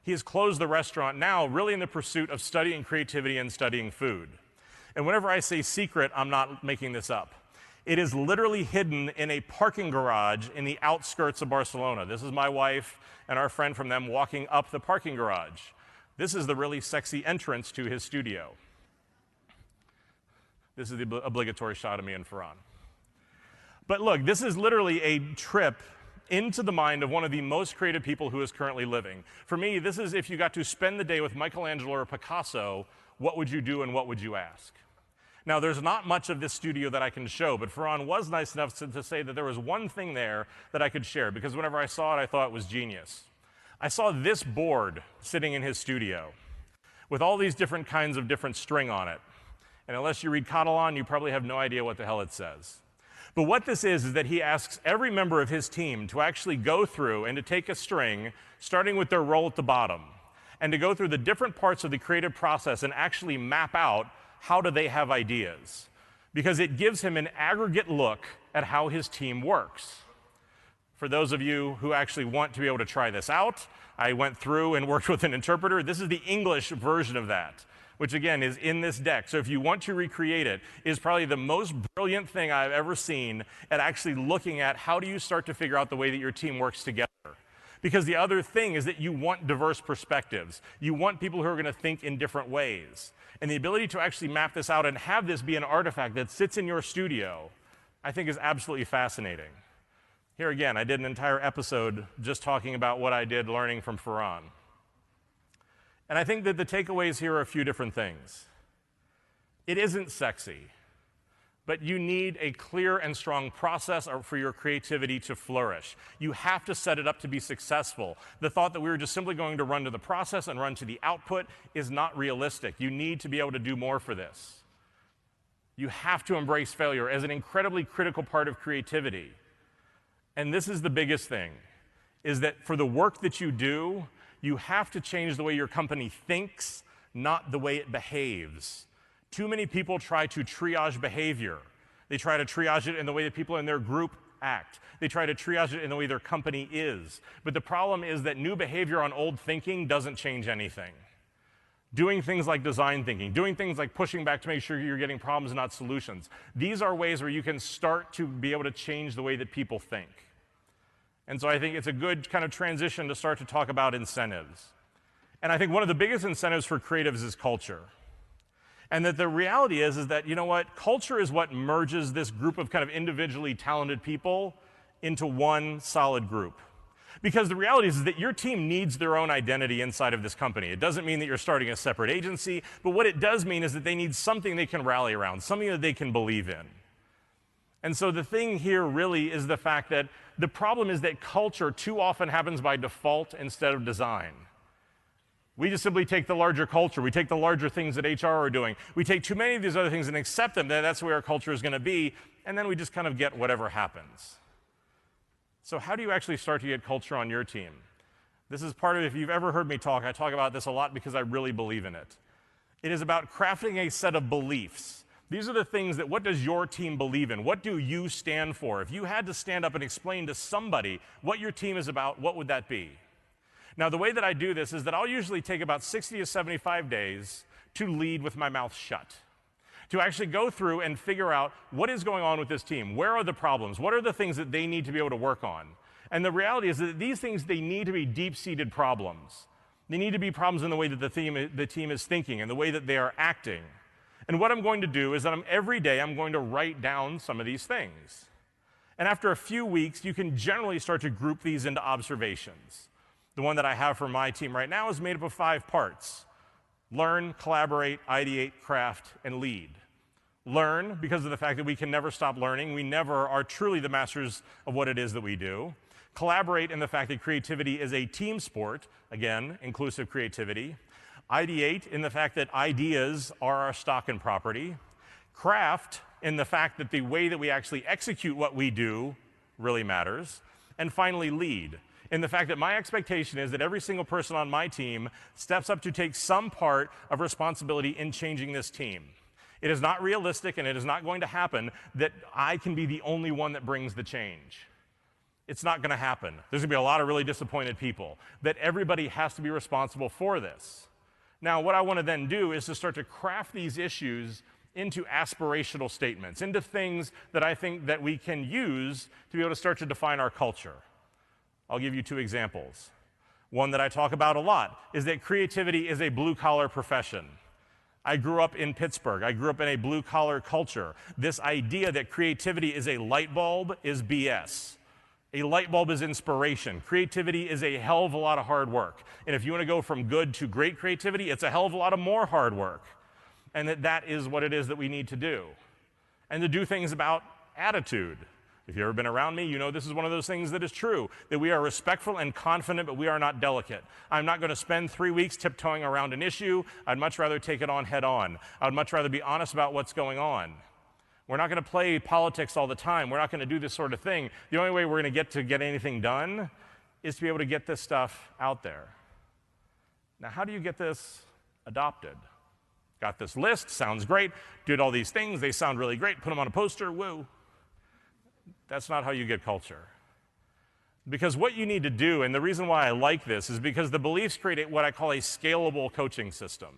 He has closed the restaurant now, really in the pursuit of studying creativity and studying food. And whenever I say secret, I'm not making this up. It is literally hidden in a parking garage in the outskirts of Barcelona. This is my wife and our friend from them walking up the parking garage. This is the really sexy entrance to his studio. This is the obligatory shot of me and Ferran. But look, this is literally a trip into the mind of one of the most creative people who is currently living. For me, this is if you got to spend the day with Michelangelo or Picasso, what would you do and what would you ask? Now, there's not much of this studio that I can show, but Ferran was nice enough to say that there was one thing there that I could share, because whenever I saw it, I thought it was genius. I saw this board sitting in his studio with all these different kinds of different string on it. And unless you read Catalan, you probably have no idea what the hell it says. But what this is that he asks every member of his team to actually go through and to take a string, starting with their roll at the bottom, and to go through the different parts of the creative process and actually map out how do they have ideas. Because it gives him an aggregate look at how his team works. For those of you who actually want to be able to try this out, I went through and worked with an interpreter. This is the English version of that, which again is in this deck. So if you want to recreate it, is probably the most brilliant thing I've ever seen at actually looking at how do you start to figure out the way that your team works together. Because the other thing is that you want diverse perspectives. You want people who are going to think in different ways. And the ability to actually map this out and have this be an artifact that sits in your studio, I think is absolutely fascinating. Here again, I did an entire episode just talking about what I did learning from Ferran. And I think that the takeaways here are a few different things. It isn't sexy, but you need a clear and strong process for your creativity to flourish. You have to set it up to be successful. The thought that we were just simply going to run to the process and run to the output is not realistic. You need to be able to do more for this. You have to embrace failure as an incredibly critical part of creativity. And this is the biggest thing, is that for the work that you do, you have to change the way your company thinks, not the way it behaves. Too many people try to triage behavior. They try to triage it in the way that people in their group act. They try to triage it in the way their company is. But the problem is that new behavior on old thinking doesn't change anything. Doing things like design thinking, doing things like pushing back to make sure you're getting problems and not solutions. These are ways where you can start to be able to change the way that people think. And so I think it's a good kind of transition to start to talk about incentives. And I think one of the biggest incentives for creatives is culture. And that the reality is that, you know what, culture is what merges this group of kind of individually talented people into one solid group. Because the reality is that your team needs their own identity inside of this company. It doesn't mean that you're starting a separate agency, but what it does mean is that they need something they can rally around, something that they can believe in. And so the thing here really is the fact that the problem is that culture too often happens by default instead of design. We just simply take the larger culture. We take the larger things that HR are doing. We take too many of these other things and accept them, that that's the way our culture is going to be, and then we just kind of get whatever happens. So how do you actually start to get culture on your team? This is part of, if you've ever heard me talk, I talk about this a lot because I really believe in it. It is about crafting a set of beliefs. These are the things that, what does your team believe in? What do you stand for? If you had to stand up and explain to somebody what your team is about, what would that be? Now, the way that I do this is that I'll usually take about 60 to 75 days to lead with my mouth shut, to actually go through and figure out what is going on with this team. Where are the problems? What are the things that they need to be able to work on? And the reality is that these things, they need to be deep-seated problems. They need to be problems in the way that the team is thinking and the way that they are acting. And what I'm going to do is that every day I'm going to write down some of these things. And after a few weeks, you can generally start to group these into observations. The one that I have for my team right now is made up of 5 parts: learn, collaborate, ideate, craft, and lead. Learn, because of the fact that we can never stop learning. We never are truly the masters of what it is that we do. Collaborate in the fact that creativity is a team sport, again, inclusive creativity. Ideate in the fact that ideas are our stock and property. Craft in the fact that the way that we actually execute what we do really matters. And finally, lead in the fact that my expectation is that every single person on my team steps up to take some part of responsibility in changing this team. It is not realistic, and it is not going to happen that I can be the only one that brings the change. It's not going to happen. There's going to be a lot of really disappointed people. That everybody has to be responsible for this. Now, what I want to then do is to start to craft these issues into aspirational statements, into things that I think that we can use to be able to start to define our culture. I'll give you 2 examples. One that I talk about a lot is that creativity is a blue-collar profession. I grew up in Pittsburgh. I grew up in a blue-collar culture. This idea that creativity is a light bulb is BS. A light bulb is inspiration. Creativity is a hell of a lot of hard work. And if you want to go from good to great creativity, it's a hell of a lot of more hard work. And that is what it is that we need to do. And to do things about attitude. If you've ever been around me, you know this is one of those things that is true, that we are respectful and confident, but we are not delicate. I'm not going to spend 3 weeks tiptoeing around an issue. I'd much rather take it on head on. I'd much rather be honest about what's going on. We're not going to play politics all the time. We're not going to do this sort of thing. The only way we're going to get anything done is to be able to get this stuff out there. Now, how do you get this adopted? Got this list, sounds great, did all these things, they sound really great, put them on a poster, woo. That's not how you get culture. Because what you need to do, and the reason why I like this, is because the beliefs create what I call a scalable coaching system.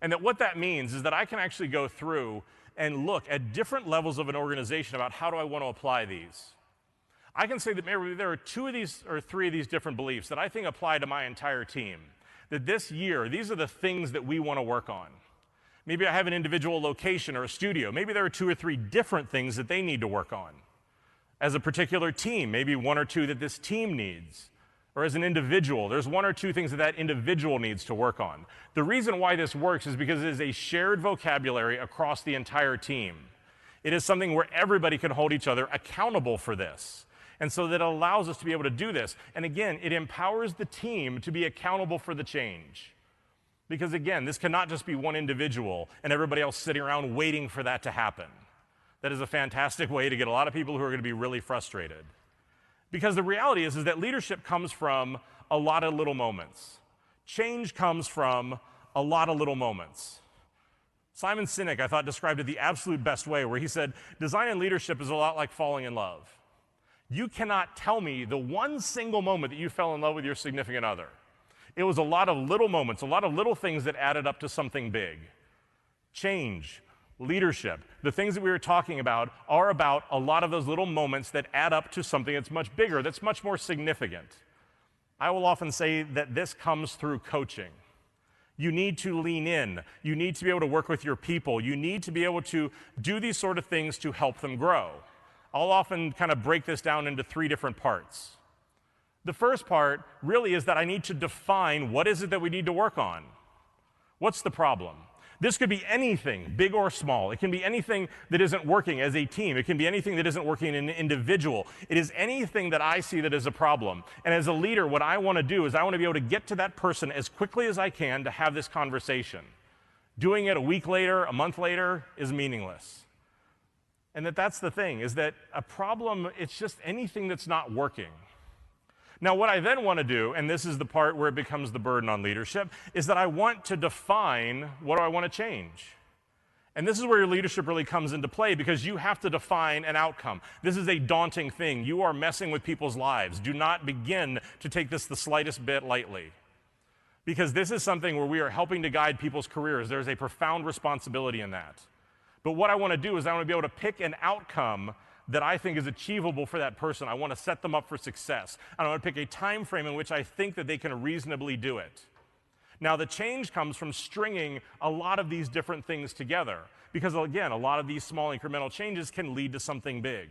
And that what that means is that I can actually go through and look at different levels of an organization about how do I want to apply these. I can say that maybe there are 2 of these or 3 of these different beliefs that I think apply to my entire team. That this year, these are the things that we want to work on. Maybe I have an individual location or a studio. Maybe there are 2 or 3 different things that they need to work on. As a particular team, maybe 1 or 2 that this team needs. Or as an individual, there's 1 or 2 things that that individual needs to work on. The reason why this works is because it is a shared vocabulary across the entire team. It is something where everybody can hold each other accountable for this. And so that allows us to be able to do this. And again, it empowers the team to be accountable for the change. Because again, this cannot just be one individual and everybody else sitting around waiting for that to happen. That is a fantastic way to get a lot of people who are going to be really frustrated. Because the reality is that leadership comes from a lot of little moments. Change comes from a lot of little moments. Simon Sinek, I thought, described it the absolute best way, where he said, design and leadership is a lot like falling in love. You cannot tell me the one single moment that you fell in love with your significant other. It was a lot of little moments, a lot of little things that added up to something big. Change, leadership, the things that we were talking about are about a lot of those little moments that add up to something that's much bigger, that's much more significant. I will often say that this comes through coaching. You need to lean in. You need to be able to work with your people. You need to be able to do these sort of things to help them grow. I'll often kind of break this down into 3 different parts. The first part really is that I need to define what is it that we need to work on. What's the problem? This could be anything, big or small. It can be anything that isn't working as a team. It can be anything that isn't working in an individual. It is anything that I see that is a problem. And as a leader, what I want to do is I want to be able to get to that person as quickly as I can to have this conversation. Doing it a week later, a month later, is meaningless. And that's the thing, is that a problem, it's just anything that's not working. Now, what I then want to do, and this is the part where it becomes the burden on leadership, is that I want to define what do I want to change. And this is where your leadership really comes into play, because you have to define an outcome. This is a daunting thing. You are messing with people's lives. Do not begin to take this the slightest bit lightly. Because this is something where we are helping to guide people's careers. There's a profound responsibility in that. But what I want to do is I want to be able to pick an outcome that I think is achievable for that person. I want to set them up for success. And I want to pick a time frame in which I think that they can reasonably do it. Now, the change comes from stringing a lot of these different things together, because again, a lot of these small incremental changes can lead to something big.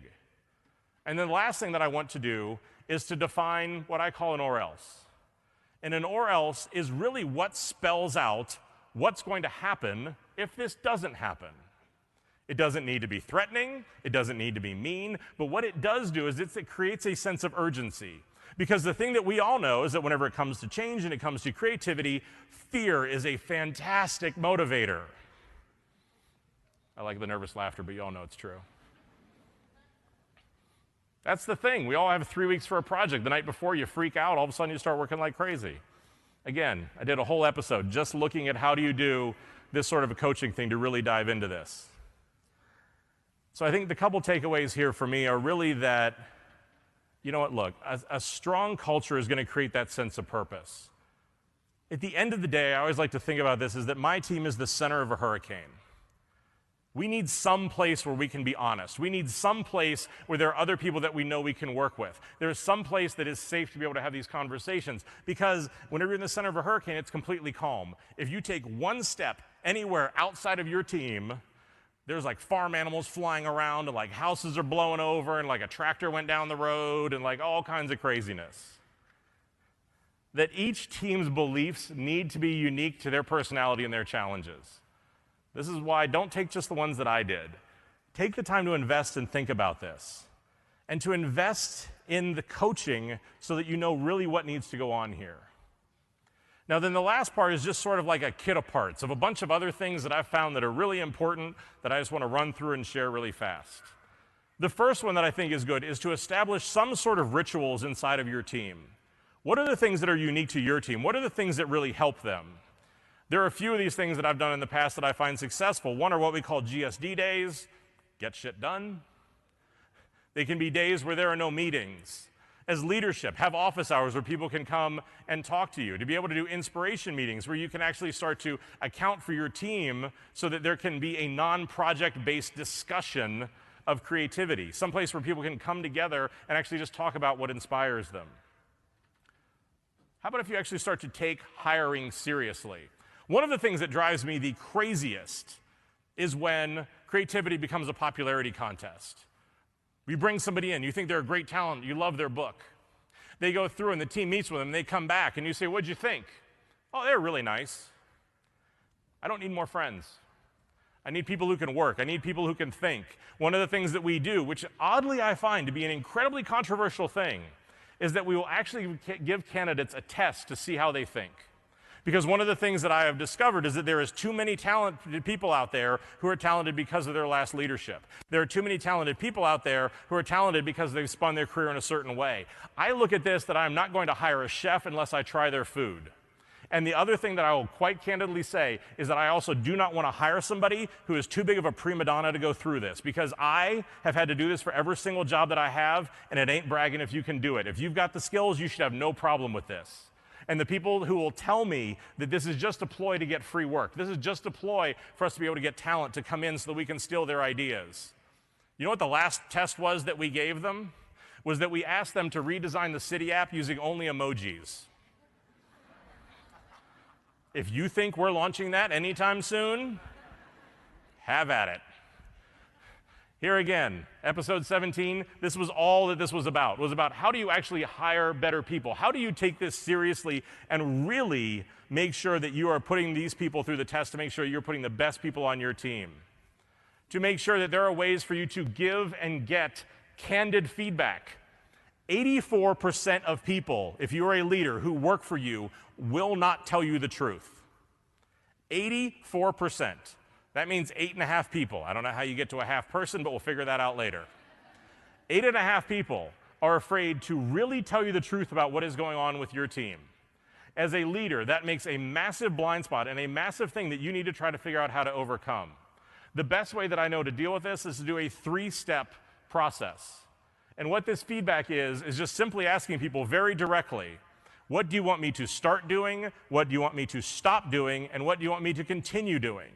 And then the last thing that I want to do is to define what I call an or else. And an or else is really what spells out what's going to happen if this doesn't happen. It doesn't need to be threatening, it doesn't need to be mean, but what it does do is it creates a sense of urgency. Because the thing that we all know is that whenever it comes to change and it comes to creativity, fear is a fantastic motivator. I like the nervous laughter, but you all know it's true. That's the thing. We all have 3 weeks for a project. The night before, you freak out. All of a sudden, you start working like crazy. Again, I did a whole episode just looking at how do you do this sort of a coaching thing to really dive into this. So I think the couple takeaways here for me are really that, you know what, look, a strong culture is going to create that sense of purpose. At the end of the day, I always like to think about this, is that my team is the center of a hurricane. We need some place where we can be honest. We need some place where there are other people that we know we can work with. There is some place that is safe to be able to have these conversations, because whenever you're in the center of a hurricane, it's completely calm. If you take one step anywhere outside of your team, there's like farm animals flying around, and like houses are blowing over, and like a tractor went down the road, and like all kinds of craziness. That each team's beliefs need to be unique to their personality and their challenges. This is why don't take just the ones that I did. Take the time to invest and think about this, and to invest in the coaching so that you know really what needs to go on here. Now then, the last part is just sort of like a kit of parts of a bunch of other things that I've found that are really important that I just want to run through and share really fast. The first one that I think is good is to establish some sort of rituals inside of your team. What are the things that are unique to your team? What are the things that really help them? There are a few of these things that I've done in the past that I find successful. One are what we call GSD days, get shit done. They can be days where there are no meetings. As leadership, have office hours where people can come and talk to you, to be able to do inspiration meetings where you can actually start to account for your team so that there can be a non-project-based discussion of creativity, someplace where people can come together and actually just talk about what inspires them. How about if you actually start to take hiring seriously? One of the things that drives me the craziest is when creativity becomes a popularity contest. You bring somebody in, you think they're a great talent, you love their book. They go through and the team meets with them, they come back and you say, what'd you think? Oh, they're really nice. I don't need more friends. I need people who can work. I need people who can think. One of the things that we do, which oddly I find to be an incredibly controversial thing, is that we will actually give candidates a test to see how they think. Because one of the things that I have discovered is that there is too many talented people out there who are talented because of their last leadership. There are too many talented people out there who are talented because they've spun their career in a certain way. I look at this that I'm not going to hire a chef unless I try their food. And the other thing that I will quite candidly say is that I also do not want to hire somebody who is too big of a prima donna to go through this, because I have had to do this for every single job that I have, and it ain't bragging if you can do it. If you've got the skills, you should have no problem with this. And the people who will tell me that this is just a ploy to get free work, this is just a ploy for us to be able to get talent to come in so that we can steal their ideas. You know what the last test was that we gave them? Was that we asked them to redesign the City app using only emojis. If you think we're launching that anytime soon, have at it. Here again, episode 17, this was all that this was about. It was about how do you actually hire better people? How do you take this seriously and really make sure that you are putting these people through the test to make sure you're putting the best people on your team? To make sure that there are ways for you to give and get candid feedback. 84% of people, if you are a leader who work for you, will not tell you the truth. 84%. That means 8.5 people. I don't know how you get to a half person, but we'll figure that out later. 8.5 people are afraid to really tell you the truth about what is going on with your team. As a leader, that makes a massive blind spot and a massive thing that you need to try to figure out how to overcome. The best way that I know to deal with this is to do a 3-step process. And what this feedback is just simply asking people very directly, what do you want me to start doing? What do you want me to stop doing? And what do you want me to continue doing?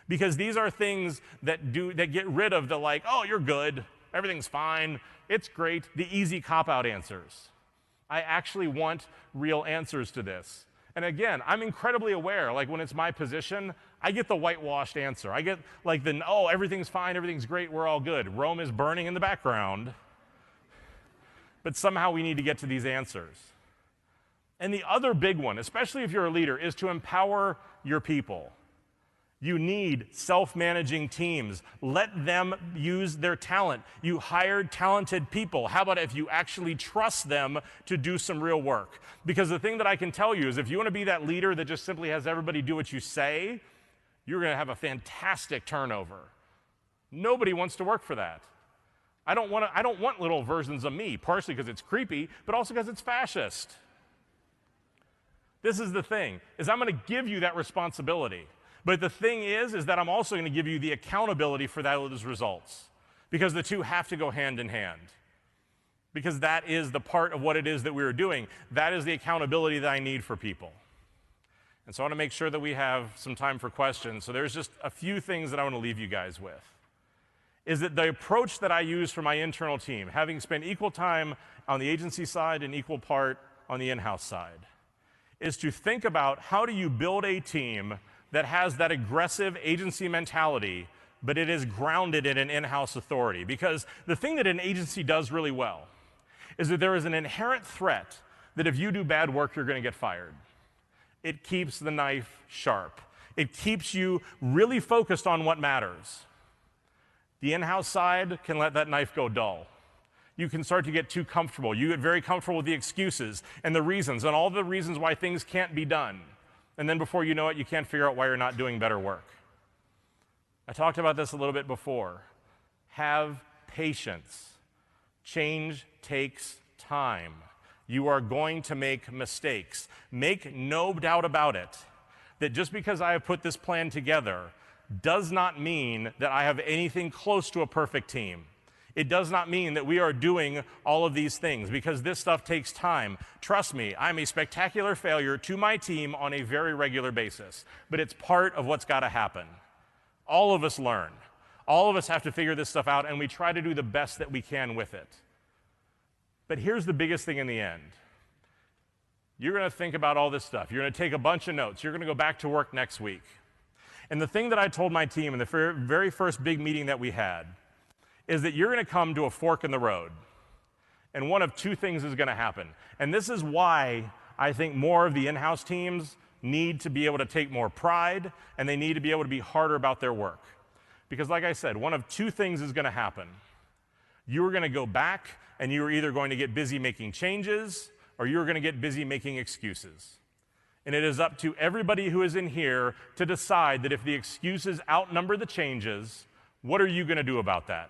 Because these are things that get rid of the like, oh, you're good, everything's fine, it's great, the easy cop-out answers. I actually want real answers to this. And again, I'm incredibly aware, like when it's my position, I get the whitewashed answer. I get like oh, everything's fine, everything's great, we're all good. Rome is burning in the background. But somehow we need to get to these answers. And the other big one, especially if you're a leader, is to empower your people. You need self-managing teams. Let them use their talent. You hired talented people. How about if you actually trust them to do some real work? Because the thing that I can tell you is if you want to be that leader that just simply has everybody do what you say, you're going to have a fantastic turnover. Nobody wants to work for that. I don't want little versions of me, partially because it's creepy, but also because it's fascist. This is the thing, is I'm going to give you that responsibility. But the thing is that I'm also going to give you the accountability for those results. Because the two have to go hand in hand. Because that is the part of what it is that we are doing. That is the accountability that I need for people. And so I want to make sure that we have some time for questions. So there's just a few things that I want to leave you guys with. Is that the approach that I use for my internal team, having spent equal time on the agency side and equal part on the in-house side, is to think about how do you build a team that has that aggressive agency mentality, but it is grounded in an in-house authority. Because the thing that an agency does really well is that there is an inherent threat that if you do bad work, you're going to get fired. It keeps the knife sharp. It keeps you really focused on what matters. The in-house side can let that knife go dull. You can start to get too comfortable. You get very comfortable with the excuses and the reasons and all the reasons why things can't be done. And then before you know it, you can't figure out why you're not doing better work. I talked about this a little bit before. Have patience. Change takes time. You are going to make mistakes. Make no doubt about it that just because I have put this plan together does not mean that I have anything close to a perfect team. It does not mean that we are doing all of these things, because this stuff takes time. Trust me, I'm a spectacular failure to my team on a very regular basis, but it's part of what's got to happen. All of us learn. All of us have to figure this stuff out, and we try to do the best that we can with it. But here's the biggest thing in the end. You're going to think about all this stuff. You're going to take a bunch of notes. You're going to go back to work next week. And the thing that I told my team in the very first big meeting that we had is that you're going to come to a fork in the road. And one of two things is going to happen. And this is why I think more of the in-house teams need to be able to take more pride, and they need to be able to be harder about their work. Because like I said, one of two things is going to happen. You're going to go back, and you're either going to get busy making changes, or you're going to get busy making excuses. And it is up to everybody who is in here to decide that if the excuses outnumber the changes, what are you going to do about that?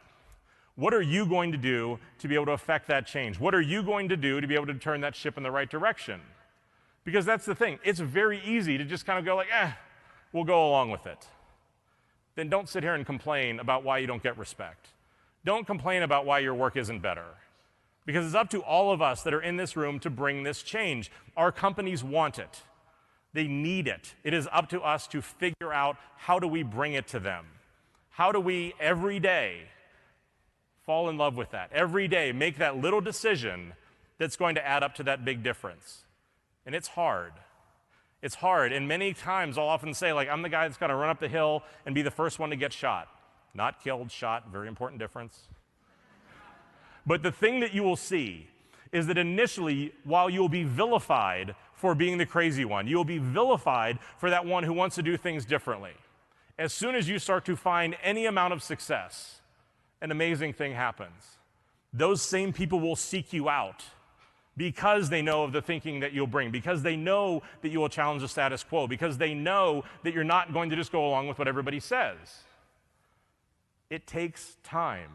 What are you going to do to be able to affect that change? What are you going to do to be able to turn that ship in the right direction? Because that's the thing. It's very easy to just kind of go like, we'll go along with it. Then don't sit here and complain about why you don't get respect. Don't complain about why your work isn't better. Because it's up to all of us that are in this room to bring this change. Our companies want it. They need it. It is up to us to figure out how do we bring it to them. How do we, every day, fall in love with that? Every day, make that little decision that's going to add up to that big difference. And it's hard. It's hard. And many times I'll often say, like, I'm the guy that's got to run up the hill and be the first one to get shot. Not killed, shot, very important difference. But the thing that you will see is that initially, while you'll be vilified for being the crazy one, you'll be vilified for that one who wants to do things differently. As soon as you start to find any amount of success, an amazing thing happens. Those same people will seek you out because they know of the thinking that you'll bring, because they know that you will challenge the status quo, because they know that you're not going to just go along with what everybody says. It takes time.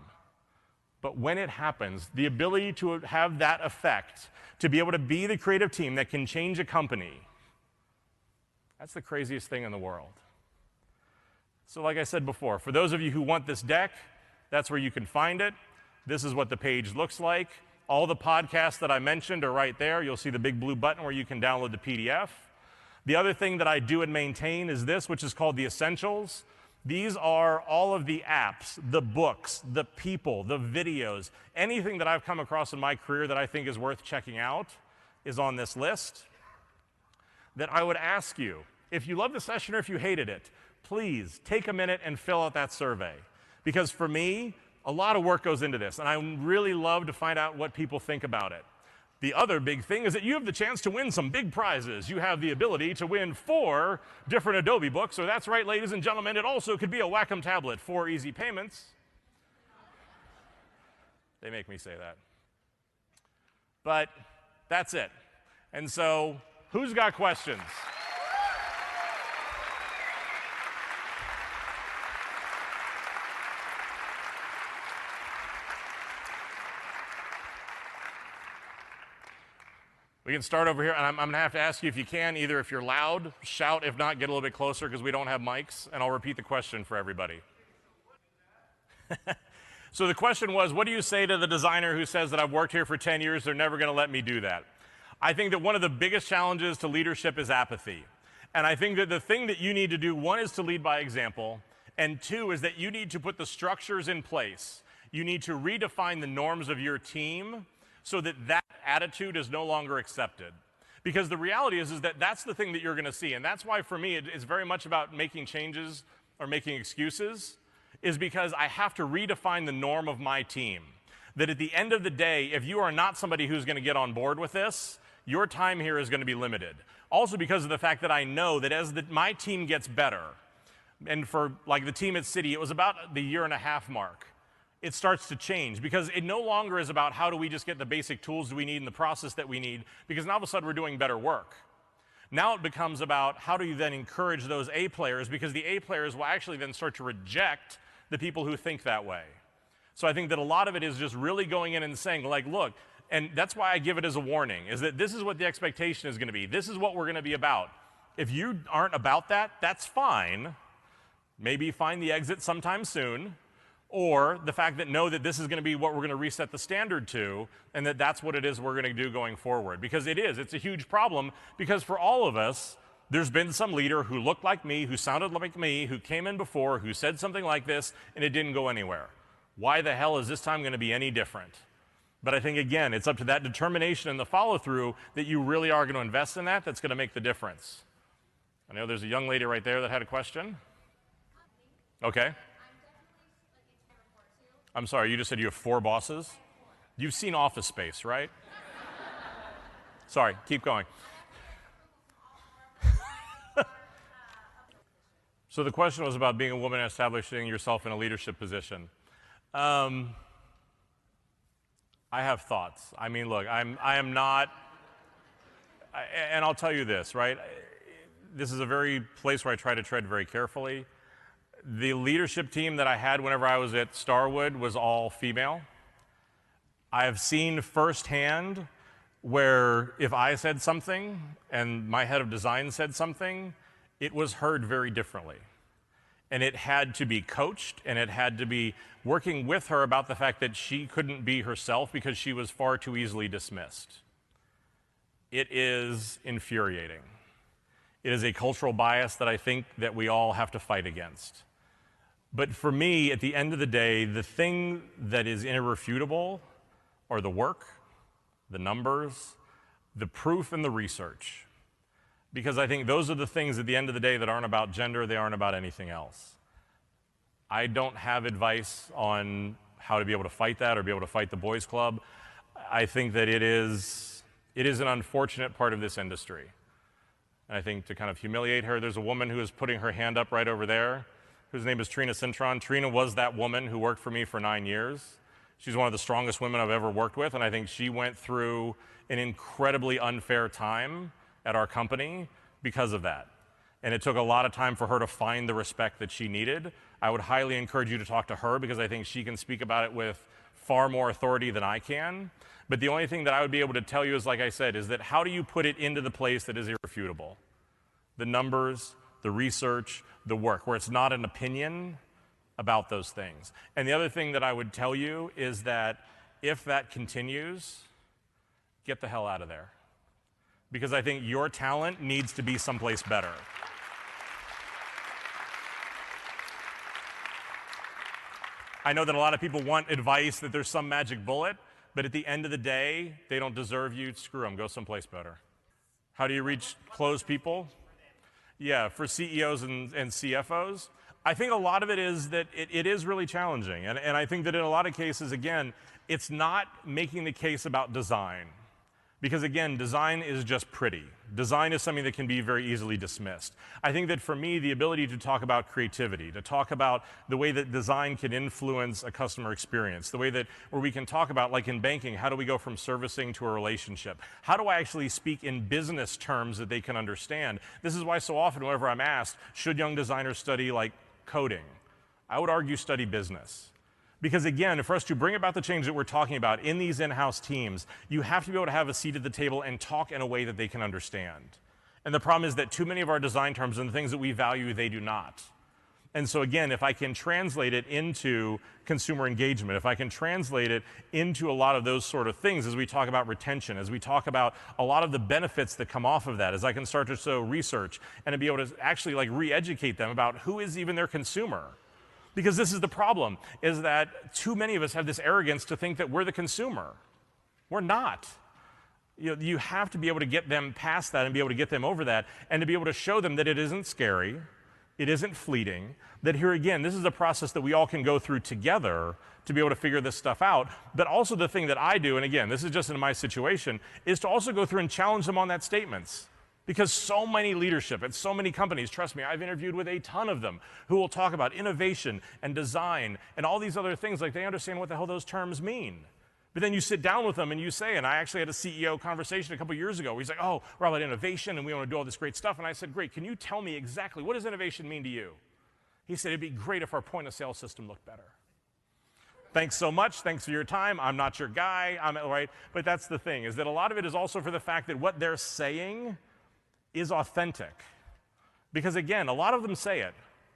But when it happens, the ability to have that effect, to be able to be the creative team that can change a company, that's the craziest thing in the world. So like I said before, for those of you who want this deck, that's where you can find it. This is what the page looks like. All the podcasts that I mentioned are right there. You'll see the big blue button where you can download the PDF. The other thing that I do and maintain is this, which is called the Essentials. These are all of the apps, the books, the people, the videos. Anything that I've come across in my career that I think is worth checking out is on this list. that I would ask you, if you loved the session or if you hated it, please take a minute and fill out that survey. Because for me, a lot of work goes into this, and I really love to find out what people think about it. The other big thing is that you have the chance to win some big prizes. You have the ability to win 4 different Adobe books, so that's right, ladies and gentlemen, it also could be a Wacom tablet, 4 easy payments. They make me say that. But that's it. And so, who's got questions? We can start over here, and I'm going to have to ask you if you can, either if you're loud, shout, if not, get a little bit closer because we don't have mics, and I'll repeat the question for everybody. So the question was, what do you say to the designer who says that I've worked here for 10 years, they're never going to let me do that? I think that one of the biggest challenges to leadership is apathy. And I think that the thing that you need to do, one, is to lead by example, and 2 is that you need to put the structures in place. You need to redefine the norms of your team so that that attitude is no longer accepted. Because the reality is that that's the thing that you're going to see. And that's why, for me, it's very much about making changes or making excuses, is because I have to redefine the norm of my team. That at the end of the day, if you are not somebody who's going to get on board with this, your time here is going to be limited. Also because of the fact that I know that as my team gets better, and for like the team at CRZY, it was about the 1.5-year mark, it starts to change because it no longer is about how do we just get the basic tools that we need and the process that we need, because now all of a sudden we're doing better work. Now it becomes about how do you then encourage those A players, because the A players will actually then start to reject the people who think that way. So I think that a lot of it is just really going in and saying, like, look, and that's why I give it as a warning, is that this is what the expectation is going to be. This is what we're going to be about. If you aren't about that, that's fine. Maybe find the exit sometime soon. Or the fact that know that this is going to be what we're going to reset the standard to, and that that's what it is we're going to do going forward. Because it's a huge problem, because for all of us, there's been some leader who looked like me, who sounded like me, who came in before, who said something like this, and it didn't go anywhere. Why the hell is this time going to be any different? But I think, again, it's up to that determination and the follow-through that you really are going to invest in that's going to make the difference. I know there's a young lady right there that had a question. Okay. I'm sorry, you just said you have 4 bosses? You've seen Office Space, right? Sorry, keep going. So the question was about being a woman and establishing yourself in a leadership position. I have thoughts. I mean, look, I am not, and I'll tell you this, right? This is a very place where I try to tread very carefully. The leadership team that I had whenever I was at Starwood was all female. I have seen firsthand where if I said something and my head of design said something, it was heard very differently. And it had to be coached, and it had to be working with her about the fact that she couldn't be herself because she was far too easily dismissed. It is infuriating. It is a cultural bias that I think that we all have to fight against. But for me, at the end of the day, the thing that is irrefutable are the work, the numbers, the proof, and the research. Because I think those are the things at the end of the day that aren't about gender, they aren't about anything else. I don't have advice on how to be able to fight that or be able to fight the boys club. I think that it is an unfortunate part of this industry. And I think to kind of humiliate her, there's a woman who is putting her hand up right over there, whose name is Trina Cintron. Trina was that woman who worked for me for 9 years. She's one of the strongest women I've ever worked with, and I think she went through an incredibly unfair time at our company because of that. And it took a lot of time for her to find the respect that she needed. I would highly encourage you to talk to her because I think she can speak about it with far more authority than I can. But the only thing that I would be able to tell you is, like I said, is that how do you put it into the place that is irrefutable? The numbers, the research, the work, where it's not an opinion about those things. And the other thing that I would tell you is that if that continues, get the hell out of there. Because I think your talent needs to be someplace better. I know that a lot of people want advice that there's some magic bullet, but at the end of the day, they don't deserve you. Screw them. Go someplace better. How do you reach close people? Yeah, for CEOs and CFOs. I think a lot of it is that it is really challenging. And I think that in a lot of cases, again, it's not making the case about design. Because again, design is just pretty. Design is something that can be very easily dismissed. I think that for me, the ability to talk about creativity, to talk about the way that design can influence a customer experience, the way that where we can talk about, like in banking, how do we go from servicing to a relationship? How do I actually speak in business terms that they can understand? This is why so often whenever I'm asked, should young designers study like coding? I would argue study business. Because again, for us to bring about the change that we're talking about in these in-house teams, you have to be able to have a seat at the table and talk in a way that they can understand. And the problem is that too many of our design terms and the things that we value, they do not. And so again, if I can translate it into consumer engagement, if I can translate it into a lot of those sort of things as we talk about retention, as we talk about a lot of the benefits that come off of that, as I can start to show research and to be able to actually like re-educate them about who is even their consumer. Because this is the problem, is that too many of us have this arrogance to think that we're the consumer. We're not. You have to be able to get them past that and be able to get them over that and to be able to show them that it isn't scary, it isn't fleeting, that here again, this is a process that we all can go through together to be able to figure this stuff out. But also the thing that I do, and again, this is just in my situation, is to also go through and challenge them on that statements. Because so many leadership and so many companies, trust me, I've interviewed with a ton of them who will talk about innovation and design and all these other things, like they understand what the hell those terms mean. But then you sit down with them and you say, and I actually had a CEO conversation a couple years ago where he's like, oh, we're all about innovation and we want to do all this great stuff. And I said, great, can you tell me exactly, what does innovation mean to you? He said, it'd be great if our point of sale system looked better. Thanks so much. Thanks for your time. I'm not your guy. Right? But that's the thing, is that a lot of it is also for the fact that what they're saying is authentic. Because again, a lot of them say it.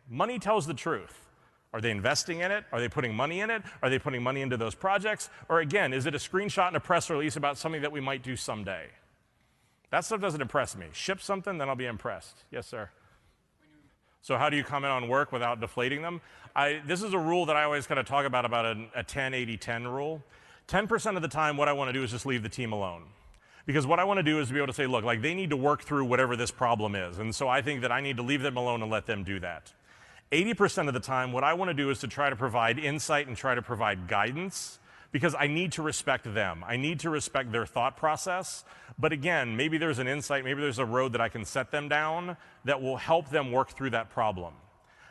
Money tells the truth. Are they investing in it? Are they putting money in it? Are they putting money into those projects? Or again, is it a screenshot and a press release about something that we might do someday? That stuff doesn't impress me. Ship something, then I'll be impressed. Yes, sir. So how do you comment on work without deflating them? This is a rule that I always kind of talk about a 10-80-10 rule. 10% of the time, what I want to do is just leave the team alone. Because what I want to do is be able to say, look, like they need to work through whatever this problem is. And so I think that I need to leave them alone and let them do that. 80% of the time, what I want to do is to try to provide insight and try to provide guidance because I need to respect them. I need to respect their thought process. But again, maybe there's an insight, maybe there's a road that I can set them down that will help them work through that problem.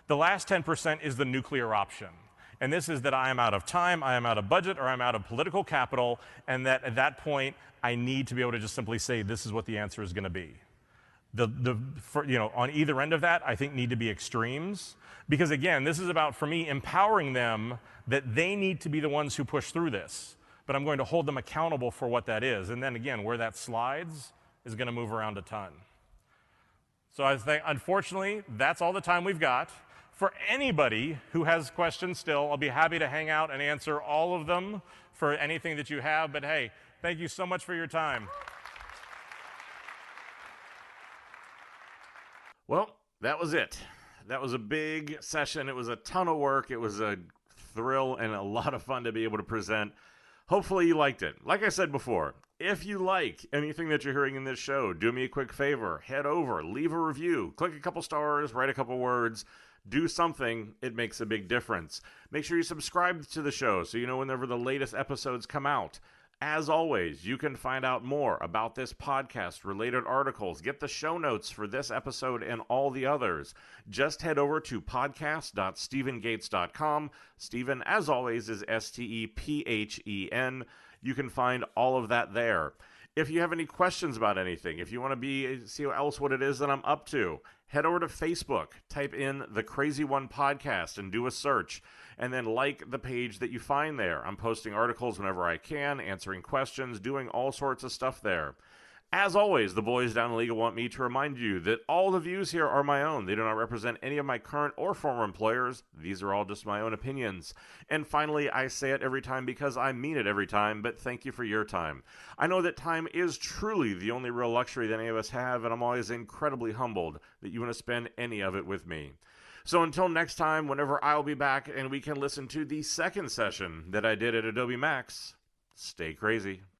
The last 10% is the nuclear option. And this is that I am out of time, I am out of budget, or I'm out of political capital, and that at that point, I need to be able to just simply say, this is what the answer is going to be. On either end of that, I think need to be extremes. Because again, this is about, for me, empowering them that they need to be the ones who push through this. But I'm going to hold them accountable for what that is. And then again, where that slides is going to move around a ton. So I think, unfortunately, that's all the time we've got. For anybody who has questions still, I'll be happy to hang out and answer all of them for anything that you have. But hey, thank you so much for your time. Well, that was it. That was a big session. It was a ton of work. It was a thrill and a lot of fun to be able to present. Hopefully you liked it. Like I said before, if you like anything that you're hearing in this show, do me a quick favor. Head over, leave a review, click a couple stars, write a couple words. Do something, it makes a big difference. Make sure you subscribe to the show so you know whenever the latest episodes come out. As always, you can find out more about this podcast, related articles, get the show notes for this episode and all the others. Just head over to podcast.stephengates.com. Stephen, as always, is Stephen. You can find all of that there. If you have any questions about anything, if you want to see what it is that I'm up to, head over to Facebook, type in the Crazy One Podcast and do a search, and then like the page that you find there. I'm posting articles whenever I can, answering questions, doing all sorts of stuff there. As always, the boys down in Legal want me to remind you that all the views here are my own. They do not represent any of my current or former employers. These are all just my own opinions. And finally, I say it every time because I mean it every time, but thank you for your time. I know that time is truly the only real luxury that any of us have, and I'm always incredibly humbled that you want to spend any of it with me. So until next time, whenever I'll be back and we can listen to the second session that I did at Adobe MAX, stay crazy.